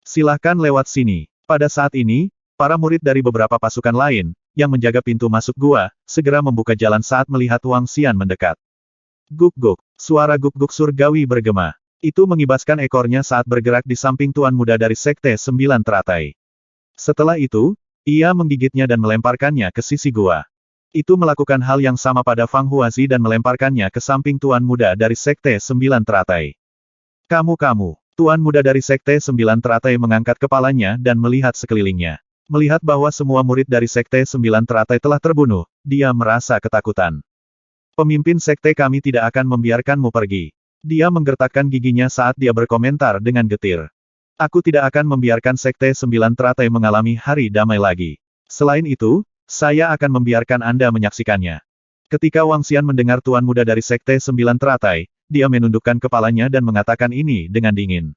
Silahkan lewat sini. Pada saat ini, para murid dari beberapa pasukan lain, yang menjaga pintu masuk gua, segera membuka jalan saat melihat Wang Xian mendekat. Guk-guk, suara guk-guk surgawi bergema. Itu mengibaskan ekornya saat bergerak di samping tuan muda dari Sekte 9 Teratai. Setelah itu, ia menggigitnya dan melemparkannya ke sisi gua. Itu melakukan hal yang sama pada Fang Huazi dan melemparkannya ke samping tuan muda dari Sekte 9 Teratai. Kamu, tuan muda dari Sekte 9 Teratai mengangkat kepalanya dan melihat sekelilingnya. Melihat bahwa semua murid dari Sekte 9 Teratai telah terbunuh, dia merasa ketakutan. Pemimpin Sekte kami tidak akan membiarkanmu pergi. Dia menggertakkan giginya saat dia berkomentar dengan getir. Aku tidak akan membiarkan Sekte 9 Teratai mengalami hari damai lagi. Selain itu, saya akan membiarkan Anda menyaksikannya. Ketika Wang Xian mendengar tuan muda dari Sekte 9 Teratai, dia menundukkan kepalanya dan mengatakan ini dengan dingin.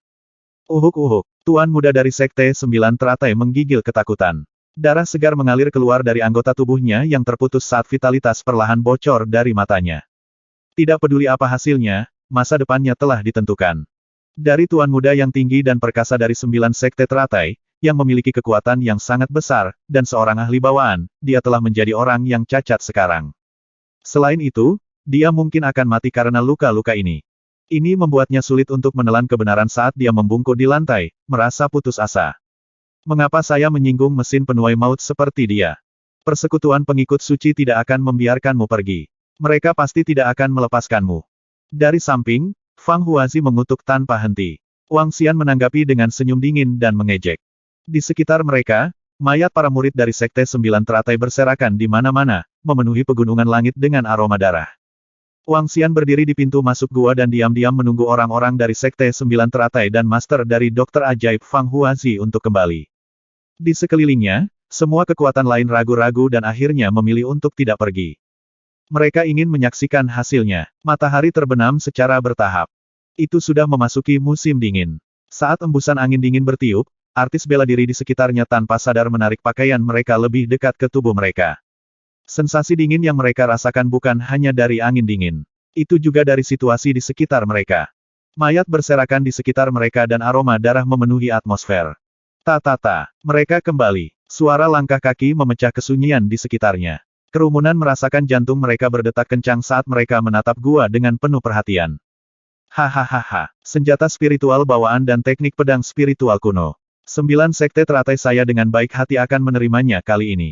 Uhuk-uhuk, tuan muda dari Sekte 9 Teratai menggigil ketakutan. Darah segar mengalir keluar dari anggota tubuhnya yang terputus saat vitalitas perlahan bocor dari matanya. Tidak peduli apa hasilnya, masa depannya telah ditentukan. Dari tuan muda yang tinggi dan perkasa dari 9 Sekte Teratai, yang memiliki kekuatan yang sangat besar, dan seorang ahli bawaan, dia telah menjadi orang yang cacat sekarang. Selain itu, dia mungkin akan mati karena luka-luka ini. Ini membuatnya sulit untuk menelan kebenaran saat dia membungkuk di lantai, merasa putus asa. Mengapa saya menyinggung mesin penuai maut seperti dia? Persekutuan pengikut suci tidak akan membiarkanmu pergi. Mereka pasti tidak akan melepaskanmu. Dari samping, Fang Huazi mengutuk tanpa henti. Wang Xian menanggapi dengan senyum dingin dan mengejek. Di sekitar mereka, mayat para murid dari Sekte 9 Teratai berserakan di mana-mana, memenuhi pegunungan langit dengan aroma darah. Wang Xian berdiri di pintu masuk gua dan diam-diam menunggu orang-orang dari Sekte 9 Teratai dan Master dari Dokter Ajaib Fang Huazi untuk kembali. Di sekelilingnya, semua kekuatan lain ragu-ragu dan akhirnya memilih untuk tidak pergi. Mereka ingin menyaksikan hasilnya. Matahari terbenam secara bertahap. Itu sudah memasuki musim dingin. Saat embusan angin dingin bertiup, artis bela diri di sekitarnya tanpa sadar menarik pakaian mereka lebih dekat ke tubuh mereka. Sensasi dingin yang mereka rasakan bukan hanya dari angin dingin. Itu juga dari situasi di sekitar mereka. Mayat berserakan di sekitar mereka dan aroma darah memenuhi atmosfer. Ta-ta-ta, mereka kembali. Suara langkah kaki memecah kesunyian di sekitarnya. Kerumunan merasakan jantung mereka berdetak kencang saat mereka menatap gua dengan penuh perhatian. Hahaha, senjata spiritual bawaan dan teknik pedang spiritual kuno. 9 sekte teratai saya dengan baik hati akan menerimanya kali ini.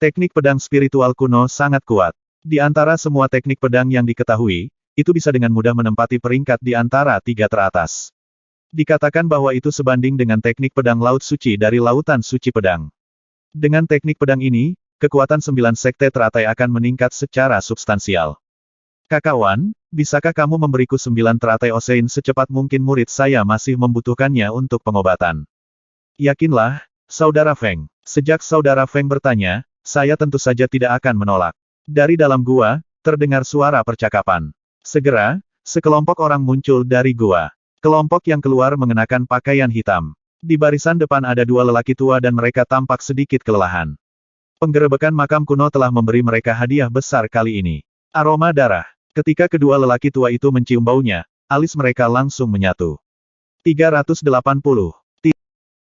Teknik pedang spiritual kuno sangat kuat. Di antara semua teknik pedang yang diketahui, itu bisa dengan mudah menempati peringkat di antara 3 teratas. Dikatakan bahwa itu sebanding dengan teknik pedang laut suci dari lautan suci pedang. Dengan teknik pedang ini, kekuatan 9 sekte teratai akan meningkat secara substansial. Kakawan, bisakah kamu memberiku 9 teratai Osein secepat mungkin? Murid saya masih membutuhkannya untuk pengobatan. Yakinlah, Saudara Feng. Sejak Saudara Feng bertanya, saya tentu saja tidak akan menolak. Dari dalam gua, terdengar suara percakapan. Segera, sekelompok orang muncul dari gua. Kelompok yang keluar mengenakan pakaian hitam. Di barisan depan ada 2 lelaki tua dan mereka tampak sedikit kelelahan. Penggerebekan makam kuno telah memberi mereka hadiah besar kali ini. Aroma darah. Ketika kedua lelaki tua itu mencium baunya, alis mereka langsung menyatu. 380.